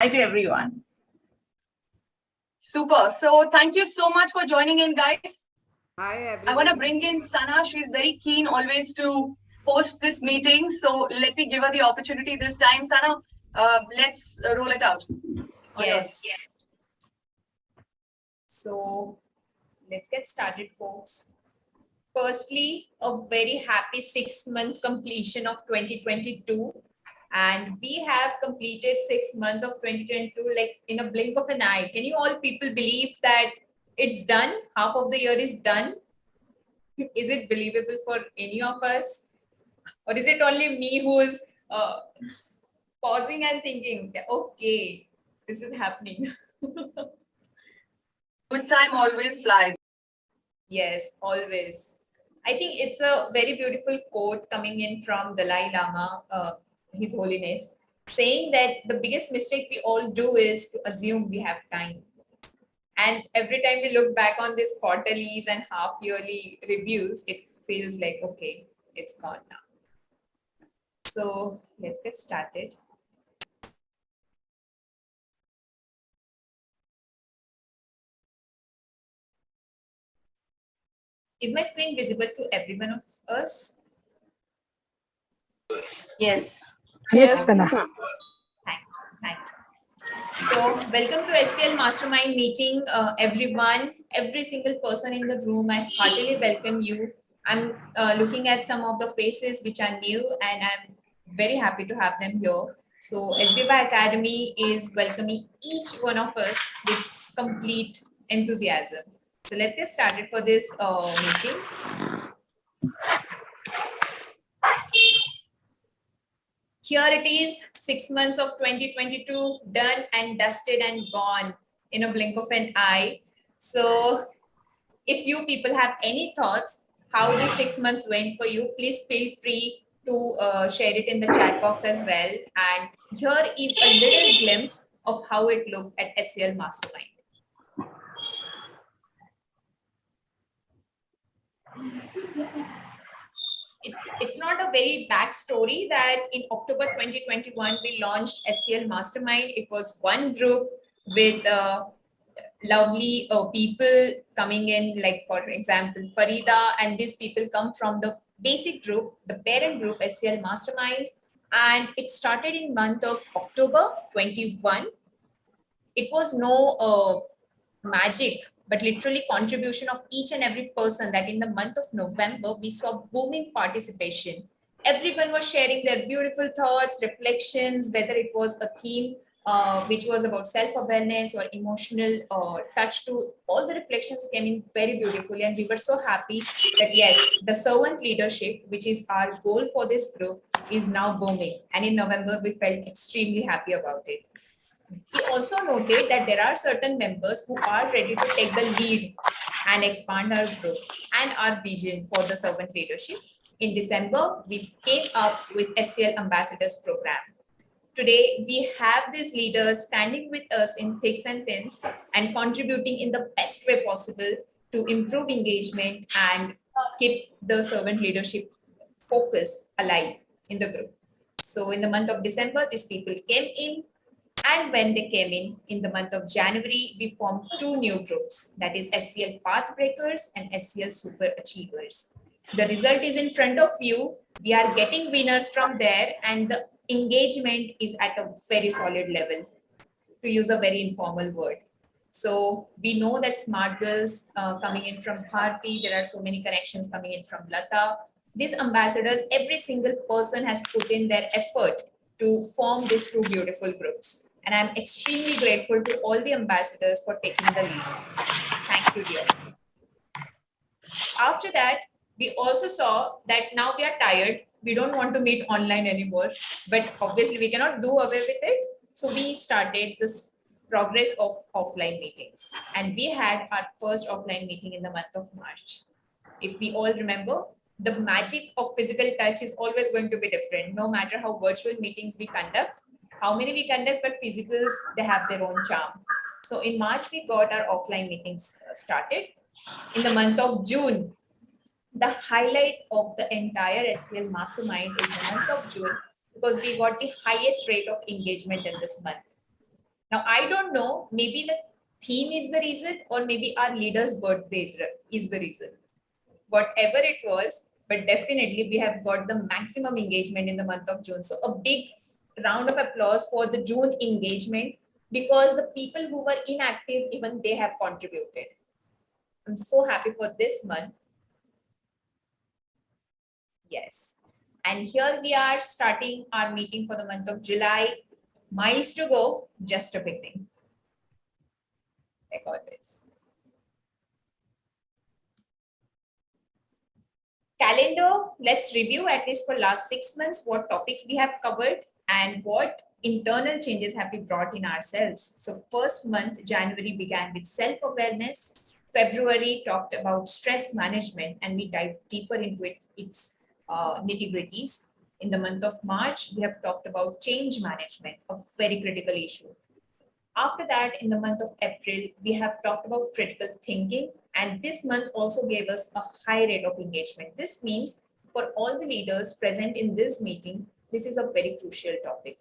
Hi to everyone. Super. So thank you so much for joining in, guys. Hi I want to everyone. bring in Sana. She's very keen always to host this meeting. So let me give her the opportunity this time. Sana, let's roll it out. Yes. So let's get started, folks. Firstly, a very happy 6-month completion of 2022. And we have completed 6 months of 2022 like in a blink of an eye. Can you all people believe that it's done? Half of the year is done. Is it believable for any of us? Or is it only me who's pausing and thinking, okay, this is happening? Good time always flies. Yes, always. I think it's a very beautiful quote coming in from Dalai Lama, His Holiness, saying that the biggest mistake we all do is to assume we have time. And every time we look back on these quarterlies and half yearly reviews, it feels like, okay, it's gone now. So let's get started. Is my screen visible to every one of us? Yes. Yes, Sana. Thank you. So welcome to SCL Mastermind meeting, everyone, every single person in the room. I heartily welcome you. I'm looking at some of the faces which are new and I'm very happy to have them here. So SBY Academy is welcoming each one of us with complete enthusiasm. So let's get started for this meeting. Here it is, 6 months of 2022 done and dusted and gone in a blink of an eye. So if you people have any thoughts how the 6 months went for you, please feel free to share it in the chat box as well. And here is a little glimpse of how it looked at SCL Mastermind. It's not a very backstory that in October 2021, we launched SCL Mastermind. It was one group with lovely people coming in, like for example, Farida, and these people come from the basic group, the parent group, SCL Mastermind. And it started in month of October 21. It was no magic, but literally contribution of each and every person that in the month of November, we saw booming participation. Everyone was sharing their beautiful thoughts, reflections, whether it was a theme which was about self-awareness or emotional touch to all the reflections came in very beautifully. And we were so happy that yes, the servant leadership, which is our goal for this group, is now booming. And in November, we felt extremely happy about it. We also noted that there are certain members who are ready to take the lead and expand our group and our vision for the servant leadership. In December, we came up with SCL Ambassadors Program. Today, we have these leaders standing with us in thick and thins and contributing in the best way possible to improve engagement and keep the servant leadership focus alive in the group. So in the month of December, these people came in. And when they came in the month of January, we formed two new groups, that is SCL Pathbreakers and SCL Super Achievers. The result is in front of you. We are getting winners from there and the engagement is at a very solid level, to use a very informal word. So we know that smart girls coming in from Bharti, there are so many connections coming in from Lata. These ambassadors, every single person has put in their effort to form these two beautiful groups. And I'm extremely grateful to all the ambassadors for taking the lead. Thank you, dear. After that, we also saw that now we are tired. We don't want to meet online anymore, but obviously we cannot do away with it. So we started this progress of offline meetings. And we had our first offline meeting in the month of March. If we all remember, the magic of physical touch is always going to be different, no matter how virtual meetings we conduct, how many we conduct, but physicals, they have their own charm. So in March, we got our offline meetings started. In the month of June, the highlight of the entire SCL Mastermind is the month of June because we got the highest rate of engagement in this month. Now, I don't know, maybe the theme is the reason, or maybe our leader's birthday is the reason. Whatever it was, but definitely we have got the maximum engagement in the month of June. So a big round of applause for the June engagement, because the people who were inactive, even they have contributed. I'm so happy for this month. Yes. And here we are starting our meeting for the month of July. Miles to go, just a beginning. Like always. Calendar, let's review at least for last 6 months what topics we have covered and what internal changes have we brought in ourselves. So first month, January, began with self-awareness. February talked about stress management, and we dived deeper into its nitty-gritties. In the month of March, we have talked about change management, a very critical issue. After that, in the month of April, we have talked about critical thinking, and this month also gave us a high rate of engagement. This means for all the leaders present in this meeting, this is a very crucial topic.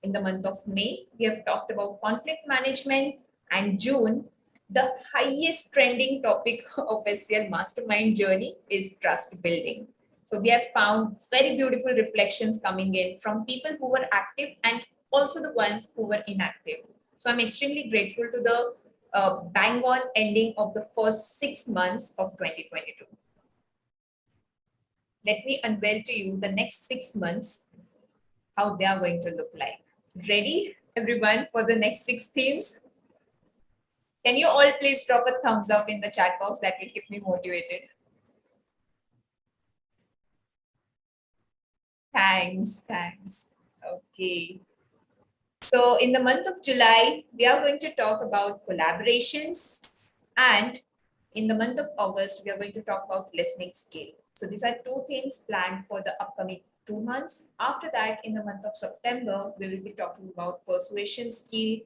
In the month of May, we have talked about conflict management, and June, the highest trending topic of SCL Mastermind journey is trust building. So we have found very beautiful reflections coming in from people who were active and also the ones who were inactive. So I'm extremely grateful to the bang on ending of the first 6 months of 2022. Let me unveil to you the next 6 months, how they are going to look like. Ready, everyone, for the next 6 themes? Can you all please drop a thumbs up in the chat box? That will keep me motivated. Thanks. Okay. So in the month of July, we are going to talk about collaborations, and in the month of August, we are going to talk about listening skill. So these are 2 themes planned for the upcoming 2 months. After that, in the month of September, we will be talking about persuasion skill.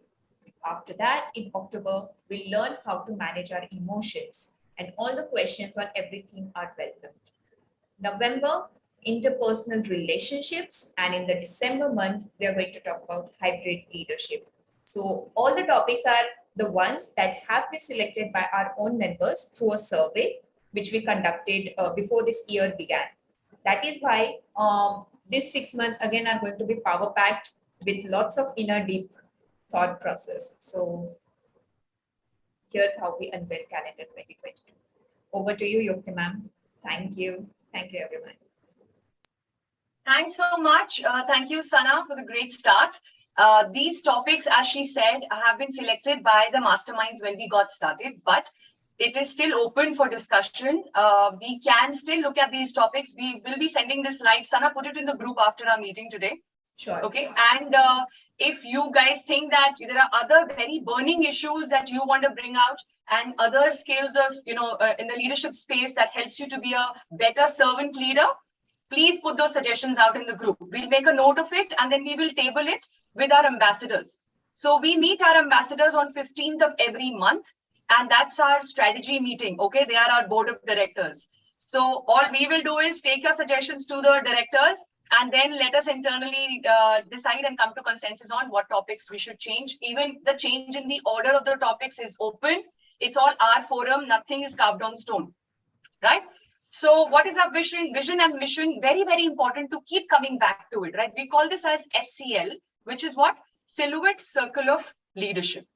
After that, in October, we'll learn how to manage our emotions, and all the questions on every theme are welcomed. November, interpersonal relationships, and in the December month, we are going to talk about hybrid leadership. So all the topics are the ones that have been selected by our own members through a survey, which we conducted before this year began. That is why these 6 months again are going to be power packed with lots of inner deep thought process. So here's how we unveil calendar 2022. Over to you, Yukti ma'am. Thank you. Thank you, everyone. Thanks so much. Thank you, Sana, for the great start. These topics, as she said, have been selected by the masterminds when we got started, but it is still open for discussion. We can still look at these topics. We will be sending this live. Sana, put it in the group after our meeting today. Sure. Okay. And if you guys think that there are other very burning issues that you want to bring out and other skills of, in the leadership space that helps you to be a better servant leader, please put those suggestions out in the group. We'll make a note of it and then we will table it with our ambassadors. So we meet our ambassadors on 15th of every month, and that's our strategy meeting. Okay, they are our board of directors. So all we will do is take your suggestions to the directors and then let us internally decide and come to consensus on what topics we should change. Even the change in the order of the topics is open. It's all our forum. Nothing is carved on stone, right? So what is our vision and mission? Very, very important to keep coming back to it, right? We call this as SCL, which is what? Silhouette Circle of Leadership.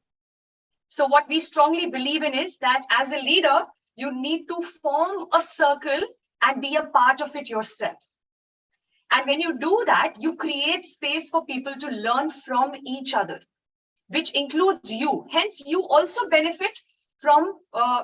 So what we strongly believe in is that as a leader, you need to form a circle and be a part of it yourself. And when you do that, you create space for people to learn from each other, which includes you. Hence, you also benefit from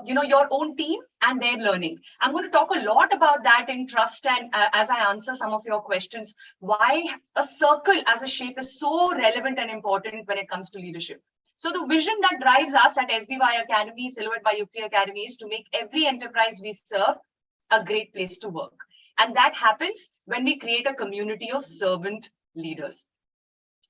your own team and their learning. I'm going to talk a lot about that in trust and as I answer some of your questions, why a circle as a shape is so relevant and important when it comes to leadership. So the vision that drives us at SBY Academy, Silhouette by Yukti Academy, is to make every enterprise we serve a great place to work. And that happens when we create a community of servant leaders.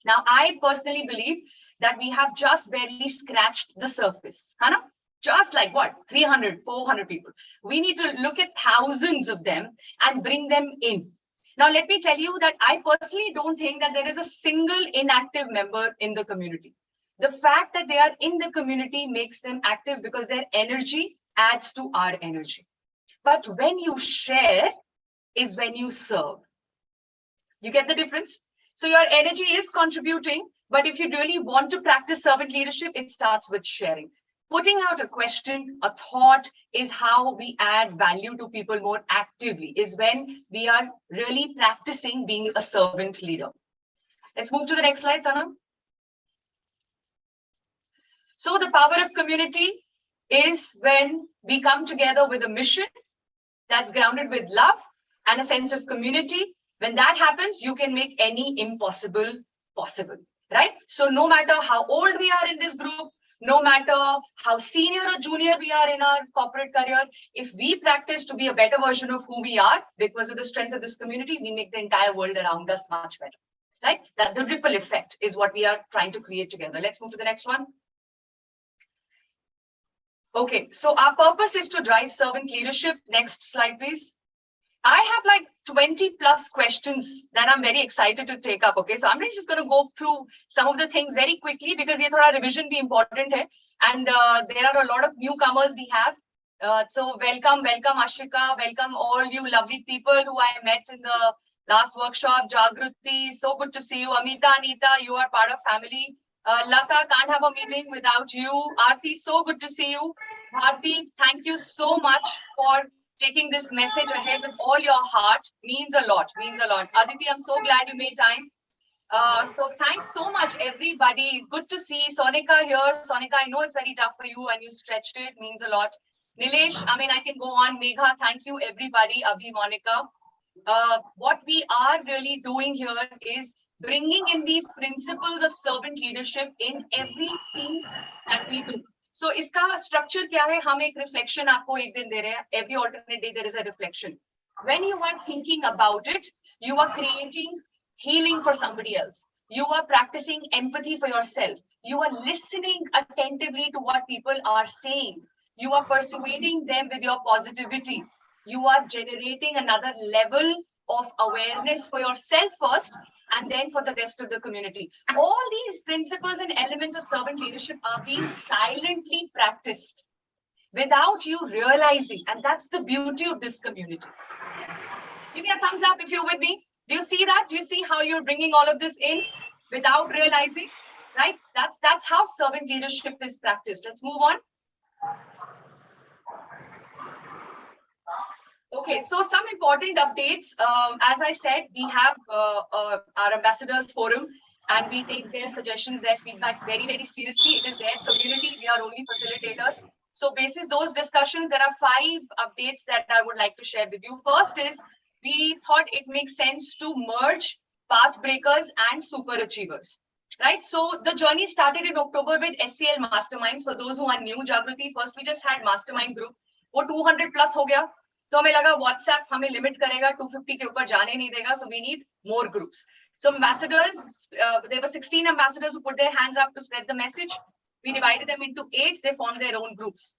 Now, I personally believe that we have just barely scratched the surface. Hannah? Just like what? 300, 400 people. We need to look at thousands of them and bring them in. Now, let me tell you that I personally don't think that there is a single inactive member in the community. The fact that they are in the community makes them active because their energy adds to our energy. But when you share is when you serve. You get the difference? So your energy is contributing, but if you really want to practice servant leadership, it starts with sharing. Putting out a question, a thought is how we add value to people more actively, is when we are really practicing being a servant leader. Let's move to the next slide, Sana. So the power of community is when we come together with a mission that's grounded with love and a sense of community. When that happens, you can make any impossible possible, right? So no matter how old we are in this group, no matter how senior or junior we are in our corporate career, if we practice to be a better version of who we are because of the strength of this community, we make the entire world around us much better, right? That the ripple effect is what we are trying to create together. Let's move to the next one. Okay, so our purpose is to drive servant leadership. Next slide, please. I have like 20 plus questions that I'm very excited to take up. Okay, so I'm just going to go through some of the things very quickly because ye thoda revision bhi important hai. And there are a lot of newcomers we have. So welcome Ashika, welcome all you lovely people who I met in the last workshop. Jagruti, so good to see you. Amita, Anita, you are part of family. Lata, can't have a meeting without you. Aarti, so good to see you. Bharti, thank you so much for taking this message ahead with all your heart. Means a lot, means a lot. Aditi, I'm so glad you made time. So thanks so much, everybody. Good to see Sonika here. Sonika, I know it's very tough for you and you stretched it, means a lot. Nilesh, I mean, I can go on. Megha, thank you, everybody. Abhi, Monica. What we are really doing here is bringing in these principles of servant leadership in everything that we do. So iska structure kya hai? Hum ek reflection aapko ek din de rahe hain. Every alternate day there is a reflection. When you are thinking about it, you are creating healing for somebody else. You are practicing empathy for yourself. You are listening attentively to what people are saying. You are persuading them with your positivity. You are generating another level of awareness for yourself first, and then for the rest of the community. All these principles and elements of servant leadership are being silently practiced without you realizing. And that's the beauty of this community. Give me a thumbs up if you're with me. Do you see that? Do you see how you're bringing all of this in without realizing? Right? That's how servant leadership is practiced. Let's move on. Okay, so some important updates. As I said, we have our ambassadors forum, and we take their suggestions, their feedbacks very, very seriously. It is their community. We are only facilitators. So basis those discussions, there are 5 updates that I would like to share with you. First is, we thought it makes sense to merge path breakers and super achievers. Right? So the journey started in October with SCL Masterminds. For those who are new, Jagruti, first we just had mastermind group. वो 200 plus हो गया. तो हमें लगा WhatsApp हमें limit करेगा 250 के ऊपर जाने नहीं देगा. So we need more groups. So ambassadors, there were 16 ambassadors who put their hands up to spread the message. We divided them into 8. They formed their own groups.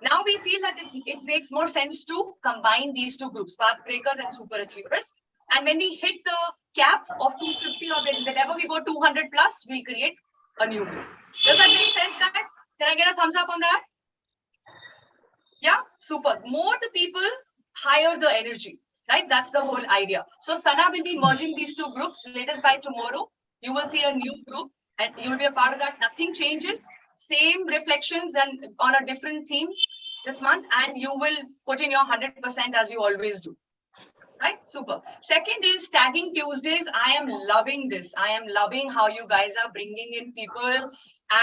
Now we feel that it makes more sense to combine these 2 groups, path breakers and super achievers. And when we hit the cap of 250 or whenever we go 200 plus, we'll create a new group. Does that make sense, guys? Can I get a thumbs up on that? Yeah, super. More the people, higher the energy, right? That's the whole idea. So Sana will be merging these 2 groups. Latest by tomorrow, you will see a new group and you will be a part of that. Nothing changes. Same reflections and on a different theme this month, and you will put in your 100% as you always do. Right? Super. Second is tagging Tuesdays. I am loving this. I am loving how you guys are bringing in people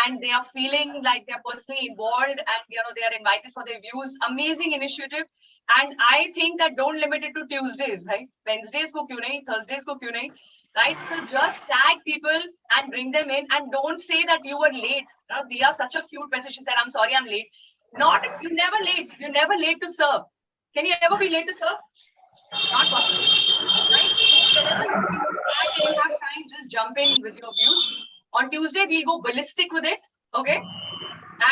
and they are feeling like they're personally involved and they are invited for their views. Amazing initiative. And I think that don't limit it to Tuesdays, right? Wednesdays ko kyun nahi, Thursdays ko kyun nahi, right? So just tag people and bring them in, and don't say that you were late. Diya, such a cute message. She said, I'm sorry, I'm late. You're never late. You're never late to serve. Can you ever be late to serve? Not possible, right? So whenever you have time, just jump in with your views. On Tuesday, we'll go ballistic with it, okay?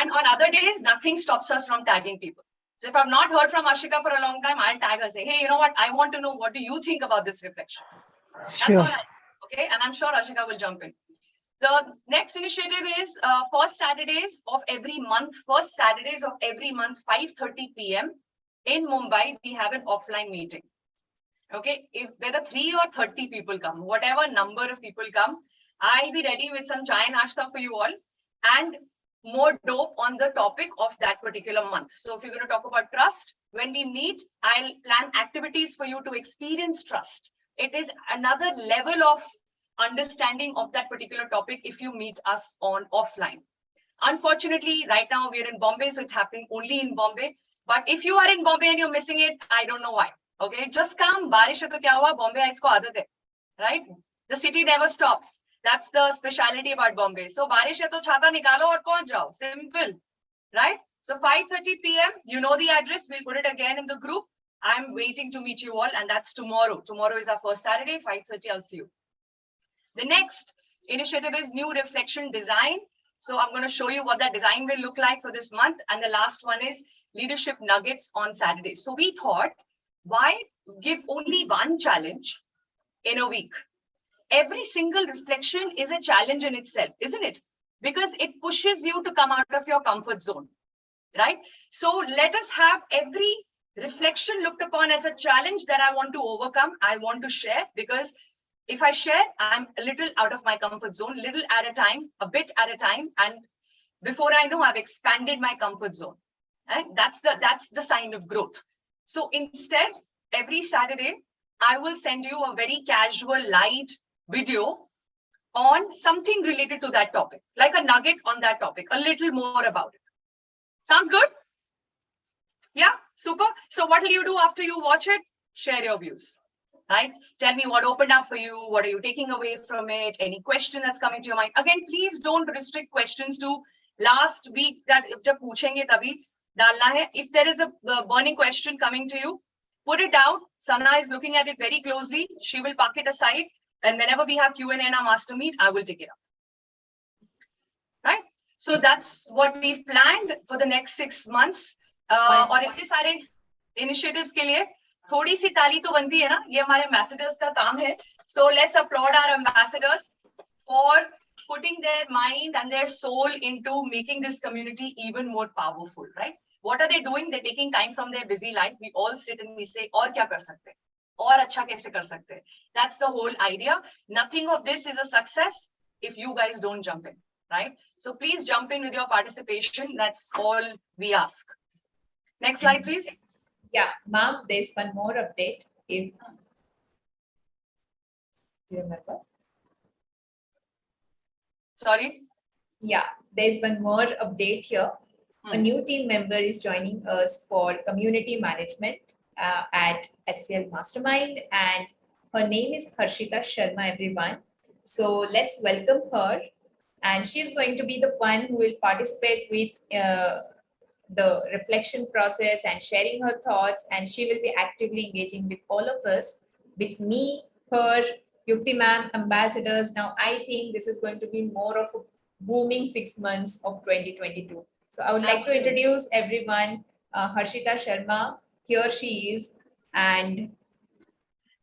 And on other days, nothing stops us from tagging people. So if I've not heard from Ashika for a long time, I'll tag her, say, hey, you know what? I want to know, what do you think about this reflection? That's all okay? And I'm sure Ashika will jump in. The next initiative is first Saturdays of every month, 5:30 p.m. in Mumbai, we have an offline meeting. Okay, if whether 3 or 30 people come, whatever number of people come, I'll be ready with some chai and nashta for you all and more dope on the topic of that particular month. So if you're going to talk about trust, when we meet, I'll plan activities for you to experience trust. It is another level of understanding of that particular topic if you meet us on offline. Unfortunately, right now we're in Bombay, so it's happening only in Bombay. But if you are in Bombay and you're missing it, I don't know why. Okay, just come. Barish hai to kya hua? Bombay hai isko aadat hai, right? The city never stops. That's the speciality about Bombay. So barish hai to chhata nikalo aur pahunch jao. Simple, right? So 5:30 p.m. You know the address. We'll put it again in the group. I'm waiting to meet you all, and that's tomorrow. Tomorrow is our first Saturday. 5:30. I'll see you. The next initiative is new reflection design. So I'm going to show you what that design will look like for this month. And the last one is leadership nuggets on Saturday. So we thought, why give only one challenge in a week? Every single reflection is a challenge in itself, isn't it? Because it pushes you to come out of your comfort zone, right? So let us have every reflection looked upon as a challenge that I want to overcome. I want to share, because if I share, I'm a little out of my comfort zone, little at a time, a bit at a time. And before I know, I've expanded my comfort zone. Right? That's the sign of growth. So instead, every Saturday, I will send you a very casual, light video on something related to that topic, like a nugget on that topic, a little more about it. Sounds good? Yeah, super. So what will you do after you watch it? Share your views. Right? Tell me what opened up for you. What are you taking away from it? Any question that's coming to your mind? Again, please don't restrict questions to last week that jab puchenge tabhi dalna hai. If there is a burning question coming to you, put it out. Sana is looking at it very closely. She will park it aside. And whenever we have Q&A in our master meet, I will take it up. Right? So that's what we've planned for the next 6 months. और इतने सारे initiatives के लिए थोड़ी सी ताली तो बनती है ना, ये हमारे ambassadors का काम है. So let's applaud our ambassadors for putting their mind and their soul into making this community even more powerful, right? What are they doing? They're taking time from their busy life. We all sit and we say, और क्या कर सकते हैं? और अच्छा कैसे कर सकते हैं? That's the whole idea. Nothing of this is a success if you guys don't jump in, right? So please jump in with your participation. That's all we ask. Next slide, please. Yeah, ma'am, there's one more update. If you remember. Sorry? Yeah, there's one more update here. A new team member is joining us for community management at SCL Mastermind, and her name is Harshita Sharma, everyone. So let's welcome her. And she's going to be the one who will participate with the reflection process and sharing her thoughts, and she will be actively engaging with all of us, with me, her, Yukti ma'am, ambassadors. Now I think this is going to be more of a booming 6 months of 2022. So I would like to introduce everyone, Harshita Sharma. Here she is, and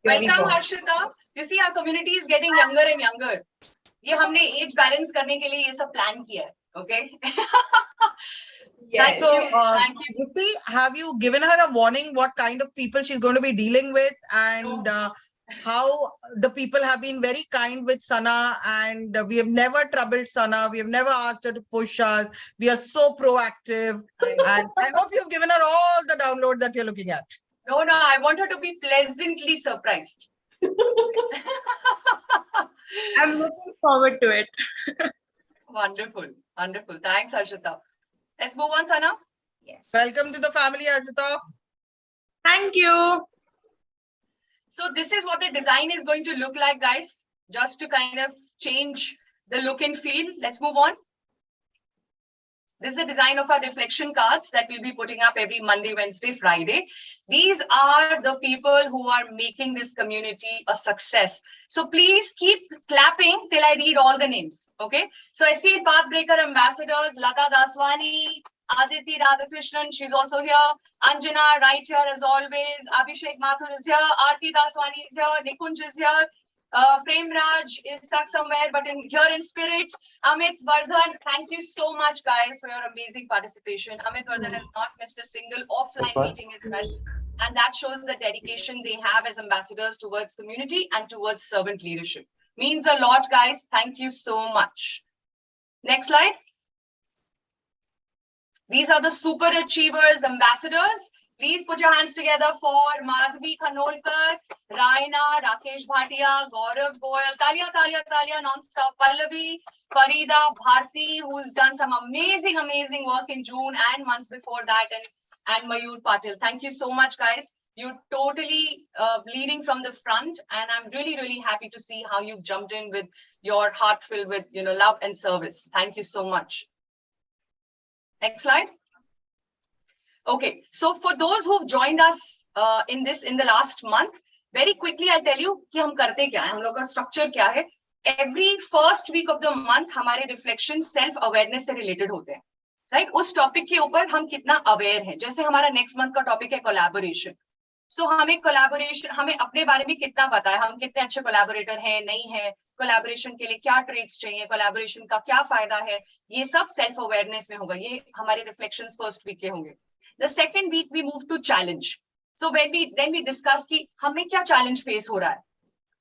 welcome Harshita. You see, our community is getting younger and younger. ये हमने age balance करने के लिए ये सब plan किया है, okay? Yes. So, Yukti, have you given her a warning what kind of people she's going to be dealing with, and how the people have been very kind with Sana, and we have never troubled Sana. We have never asked her to push us. We are so proactive, and I hope you've given her all the download that you're looking at. No, I want her to be pleasantly surprised. I'm looking forward to it. Wonderful, wonderful. Thanks, Harshita. Let's move on, Sana. Yes. Welcome to the family, Harshita. Thank you. So this is what the design is going to look like, guys, just to kind of change the look and feel. Let's move on. This is the design of our reflection cards that we'll be putting up every Monday, Wednesday, Friday. These are the people who are making this community a success. So please keep clapping till I read all the names, okay? So SCL Pathbreaker ambassadors, Lata Daswani, Aditi Radhakrishnan, she's also here. Anjana, right here as always. Abhishek Mathur is here. Aarti Daswani is here. Nikunj is here. Prem Raj is stuck somewhere, but here in spirit. Amit Vardhan, thank you so much, guys, for your amazing participation. Amit Vardhan has not missed a single offline meeting as well. And that shows the dedication they have as ambassadors towards community and towards servant leadership. Means a lot, guys. Thank you so much. Next slide. These are the super achievers ambassadors. Please put your hands together for Madhvi Khanolkar, Raina, Rakesh Bhatia, Gaurav Goyal, Talia, non-stop, Pallavi, Farida, Bharti, who's done some amazing work in June and months before that, and Mayur Patil. Thank you so much, guys. You're totally leading from the front, and I'm really happy to see how you've jumped in with your heart filled with love and service. Thank you so much. Next slide. Okay, so for those who've joined us in the last month, very quickly I'll tell you कि हम करते क्या है, हम लोग का structure क्या है. Every first week of the month हमारे reflection self awareness से related होते हैं, right? उस topic के ऊपर हम कितना aware हैं. जैसे हमारा next month का topic है collaboration. So हमें collaboration, हमें अपने बारे में कितना पता है, हम कितने अच्छे collaborator हैं, नहीं हैं, collaboration के लिए क्या traits चाहिए, collaboration का क्या फायदा है, ये सब self awareness में होगा. ये हमारे reflections first week के होंगे. The second week we move to challenge. So then we discuss कि हमें क्या challenge face हो रहा है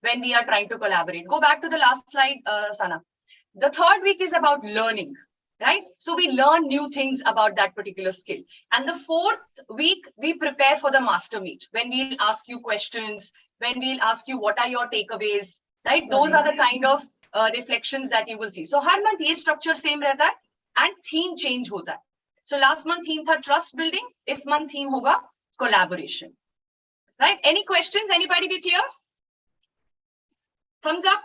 when we are trying to collaborate. Go back to the last slide, Sana. The third week is about learning, right? So we learn new things about that particular skill. And the fourth week we prepare for the master meet, when we'll ask you questions, when we'll ask you what are your takeaways, right? Those are the kind of reflections that you will see. So her month ये structure same रहता है and theme change होता है. So last month theme था trust building. This month theme होगा collaboration. Right? Any questions? Anybody be clear? Thumbs up.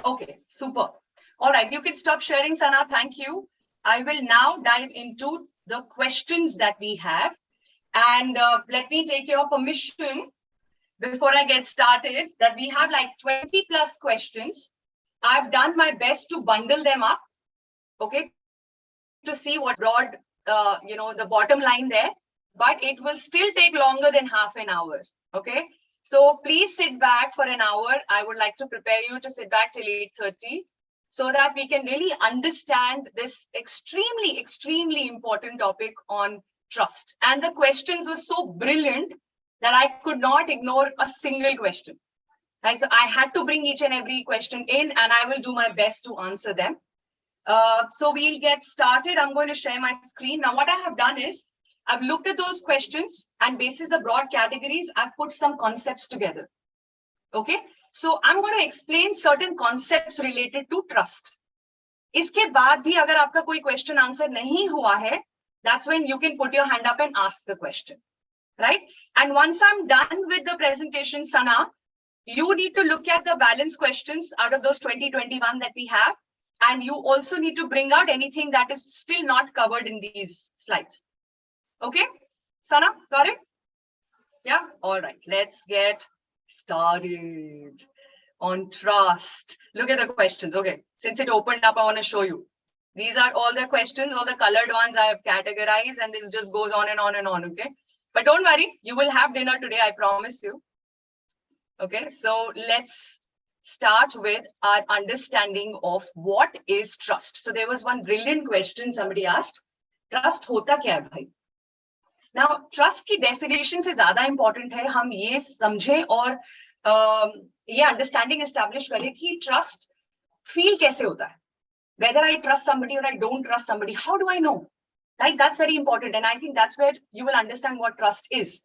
Okay, super. All right, you can stop sharing, Sana. Thank you. I will now dive into the questions that we have. And let me take your permission before I get started that we have like 20 plus questions. I've done my best to bundle them up, okay, to see what broad, the bottom line there, but it will still take longer than half an hour, okay? So please sit back for an hour. I would like to prepare you to sit back till 8:30 so that we can really understand this extremely important topic on trust. And the questions were so brilliant that I could not ignore a single question, right? So I had to bring each and every question in, and I will do my best to answer them. So we'll get started. I'm going to share my screen. Now, what I have done is I've looked at those questions, and basis the broad categories, I've put some concepts together. Okay, so I'm going to explain certain concepts related to trust. इसके बाद भी अगर आपका कोई question answer नहीं हुआ है, that's when you can put your hand up and ask the question, right? And once I'm done with the presentation, Sana, you need to look at the balance questions out of those 2021 that we have. And you also need to bring out anything that is still not covered in these slides. Okay, Sana, got it? Yeah, all right, let's get started on trust. Look at the questions. Okay, since it opened up, I want to show you. These are all the questions, all the colored ones I have categorized, and this just goes on and on and on, okay? But don't worry, you will have dinner today, I promise you. Okay, so let's start with our understanding of what is trust. So there was one brilliant question somebody asked, trust hota kya hai bhai? Now, trust की definition से ज़्यादा important है हम ये समझें और ये understanding establish करें कि trust feel कैसे होता है? Whether I trust somebody or I don't trust somebody, how do I know? Like, that's very important, and I think that's where you will understand what trust is.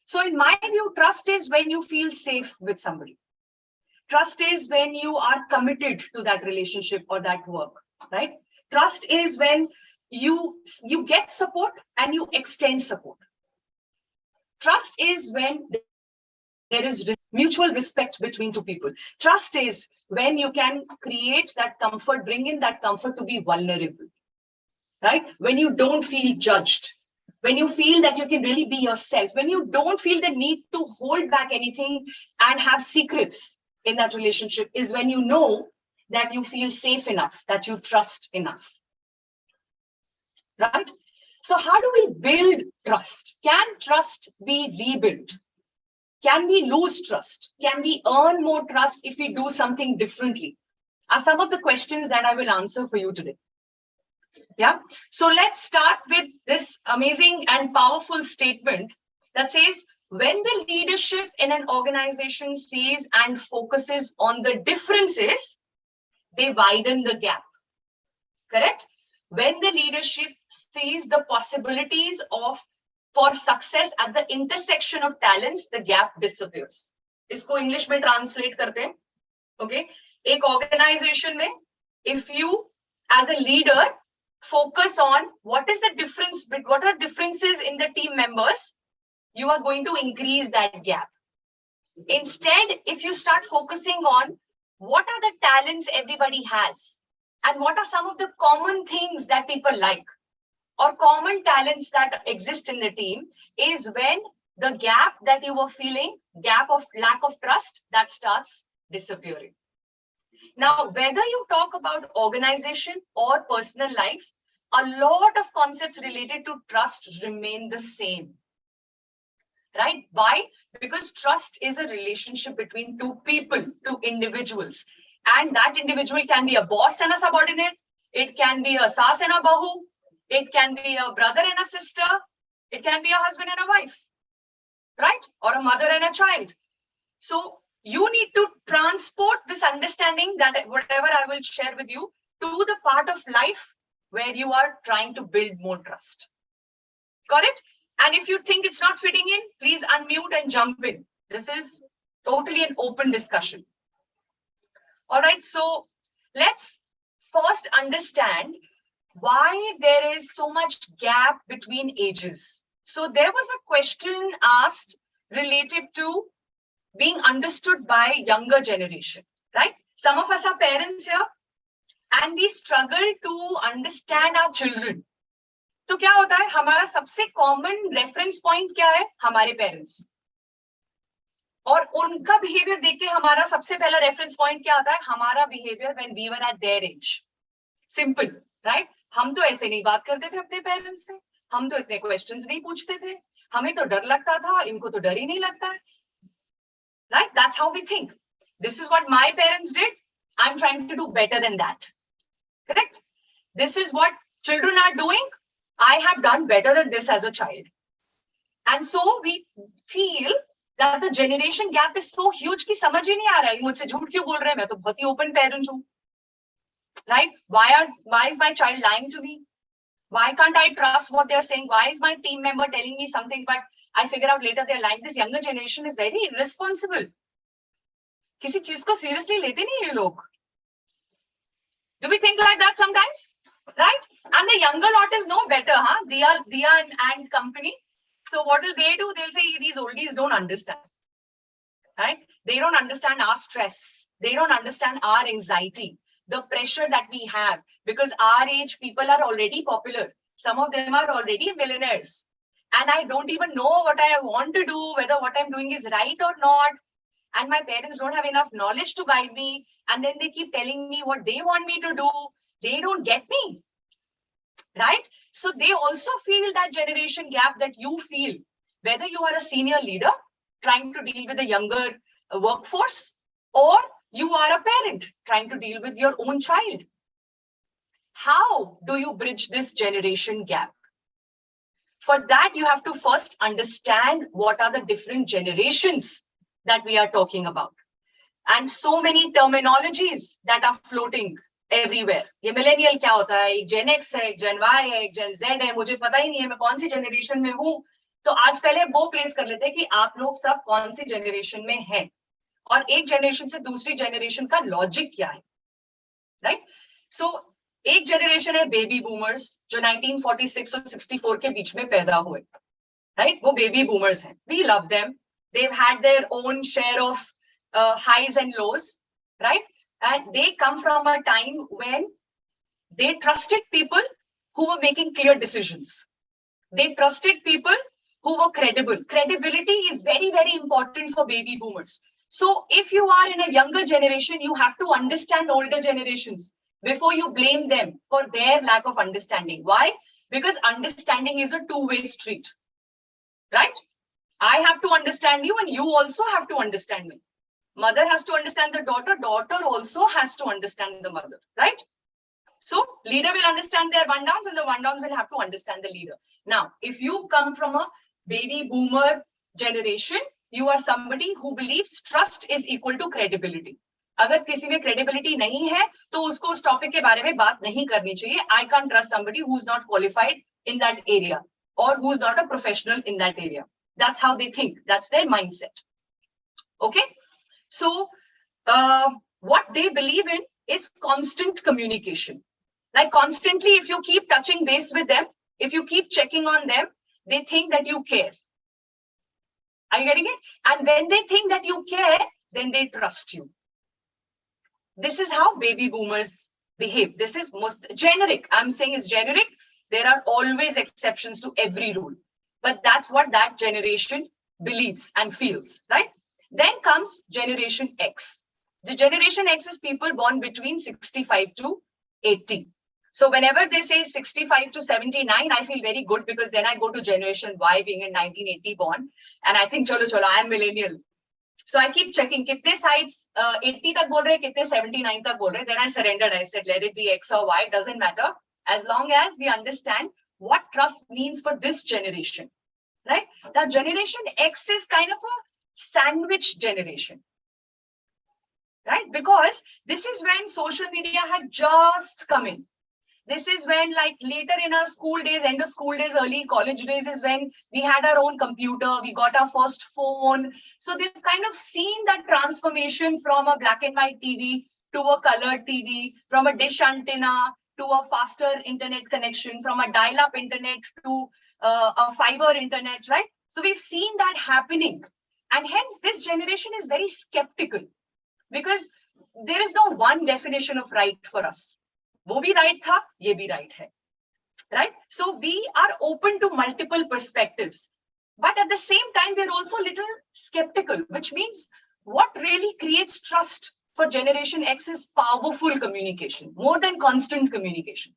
So in my view, trust is when you feel safe with somebody. Trust is when you are committed to that relationship or that work, right? Trust is when you get support and you extend support. Trust is when there is mutual respect between two people. Trust is when you can create that comfort, bring in that comfort to be vulnerable, right? When you don't feel judged, when you feel that you can really be yourself, when you don't feel the need to hold back anything and have secrets in that relationship, is when you know that you feel safe enough, that you trust enough, right? So how do we build trust? Can trust be rebuilt? Can we lose trust? Can we earn more trust if we do something differently? Are some of the questions that I will answer for you today. Yeah. So let's start with this amazing and powerful statement that says, when the leadership in an organization sees and focuses on the differences, they widen the gap. Correct? When the leadership sees the possibilities for success at the intersection of talents, the gap disappears. इसको English में translate करते हैं. Okay? एक organization में, if you as a leader focus on what is the difference, what are differences in the team members, you are going to increase that gap. Instead, if you start focusing on what are the talents everybody has and what are some of the common things that people like or common talents that exist in the team, is when the gap that you were feeling, gap of lack of trust, that starts disappearing. Now, whether you talk about organization or personal life, a lot of concepts related to trust remain the same. Right? Why? Because trust is a relationship between two people, two individuals. And that individual can be a boss and a subordinate. It can be a saas and a bahu. It can be a brother and a sister. It can be a husband and a wife. Right? Or a mother and a child. So you need to transport this understanding that whatever I will share with you to the part of life where you are trying to build more trust. Got it? And if you think it's not fitting in, please unmute and jump in. This is totally an open discussion. All right, so let's first understand why there is so much gap between ages. So there was a question asked related to being understood by younger generation, right? Some of us are parents here and we struggle to understand our children. तो क्या होता है, हमारा सबसे common reference point क्या है? हमारे parents. और उनका बिहेवियर देख के हमारा सबसे पहला रेफरेंस पॉइंट क्या आता है? हमारा behaviour when we were at their age. Simple, right? हम तो ऐसे नहीं बात करते थे अपने पेरेंट्स से, हम तो इतने क्वेश्चंस नहीं पूछते थे, हमें तो डर लगता था, इनको तो डर ही नहीं लगता है. Right? That's how we think. This is what my parents did. I'm trying to do better than that. Correct? This is what children are doing. I have done better than this as a child. And so we feel that the generation gap is so huge कि समझ ही नहीं आ रहा है, मुझसे झूठ क्यों बोल रहे हैं, मैं तो बहुत ही open parent हूँ. Right? Why is my child lying to me? Why can't I trust what they're saying? Why is my team member telling me something, but I figure out later they're lying? This younger generation is very irresponsible. किसी चीज को seriously लेते नहीं ये लोग. Do we think like that sometimes? Right? And the younger lot is no better, huh? Diya and company. So what will they do? They'll say these oldies don't understand. Right? They don't understand our stress. They don't understand our anxiety, the pressure that we have, because our age people are already popular. Some of them are already millionaires. And I don't even know what I want to do, whether what I'm doing is right or not. And my parents don't have enough knowledge to guide me. And then they keep telling me what they want me to do. They don't get me, right? So they also feel that generation gap that you feel, whether you are a senior leader trying to deal with a younger workforce, or you are a parent trying to deal with your own child. How do you bridge this generation gap? For that, you have to first understand what are the different generations that we are talking about. And so many terminologies that are floating everywhere. ये millennial क्या होता है? एक Gen X है, एक Gen Y है, एक Gen Z है. मुझे पता ही नहीं है मैं कौन सी generation में हूँ. तो आज पहले वो place कर लेते हैं कि आप लोग सब कौन सी generation में हैं. और एक generation से दूसरी generation का logic क्या है. Right? So एक generation है baby boomers जो 1946 और 64 के बीच में पैदा हुए. Right? वो baby boomers हैं. We love them. They've had their own share of highs and lows. Right? And they come from a time when they trusted people who were making clear decisions. They trusted people who were credible. Credibility is very, very important for baby boomers. So if you are in a younger generation, you have to understand older generations before you blame them for their lack of understanding. Why? Because understanding is a two-way street, right? I have to understand you and you also have to understand me. Mother has to understand the daughter, daughter also has to understand the mother, right? So leader will understand their one downs and the one downs will have to understand the leader. Now, if you come from a baby boomer generation, you are somebody who believes trust is equal to credibility. अगर किसी में credibility नहीं है, तो उसको उस topic के बारे में बात नहीं करनी चाहिए. I can't trust somebody who's not qualified in that area or who's not a professional in that area. That's how they think. That's their mindset. Okay. So what they believe in is constant communication. Like constantly, if you keep touching base with them, if you keep checking on them, they think that you care. Are you getting it? And when they think that you care, then they trust you. This is how baby boomers behave. This is most generic. I'm saying it's generic. There are always exceptions to every rule. But that's what that generation believes and feels, right? Then comes Generation X. The Generation X is people born between 65 to 80. So whenever they say 65 to 79, I feel very good because then I go to Generation Y being in 1980 born. And I think, chalo, I am millennial. So I keep checking, kitne sides 80 tak bol rahe, kitne 79 tak bol rahe. Then I surrendered. I said, let it be X or Y, doesn't matter. As long as we understand what trust means for this generation, right? Now, Generation X is kind of a sandwich generation, right? Because this is when social media had just come in. This is when, like, later in our school days, end of school days, early college days is when we had our own computer, we got our first phone. So they've kind of seen that transformation from a black and white TV to a colored TV, from a dish antenna to a faster internet connection, from a dial-up internet to a fiber internet, right? So we've seen that happening. And hence, this generation is very skeptical because there is no one definition of right for us. वो भी right था, ये भी right है, right? So we are open to multiple perspectives, but at the same time, we're also a little skeptical, which means what really creates trust for Generation X is powerful communication, more than constant communication.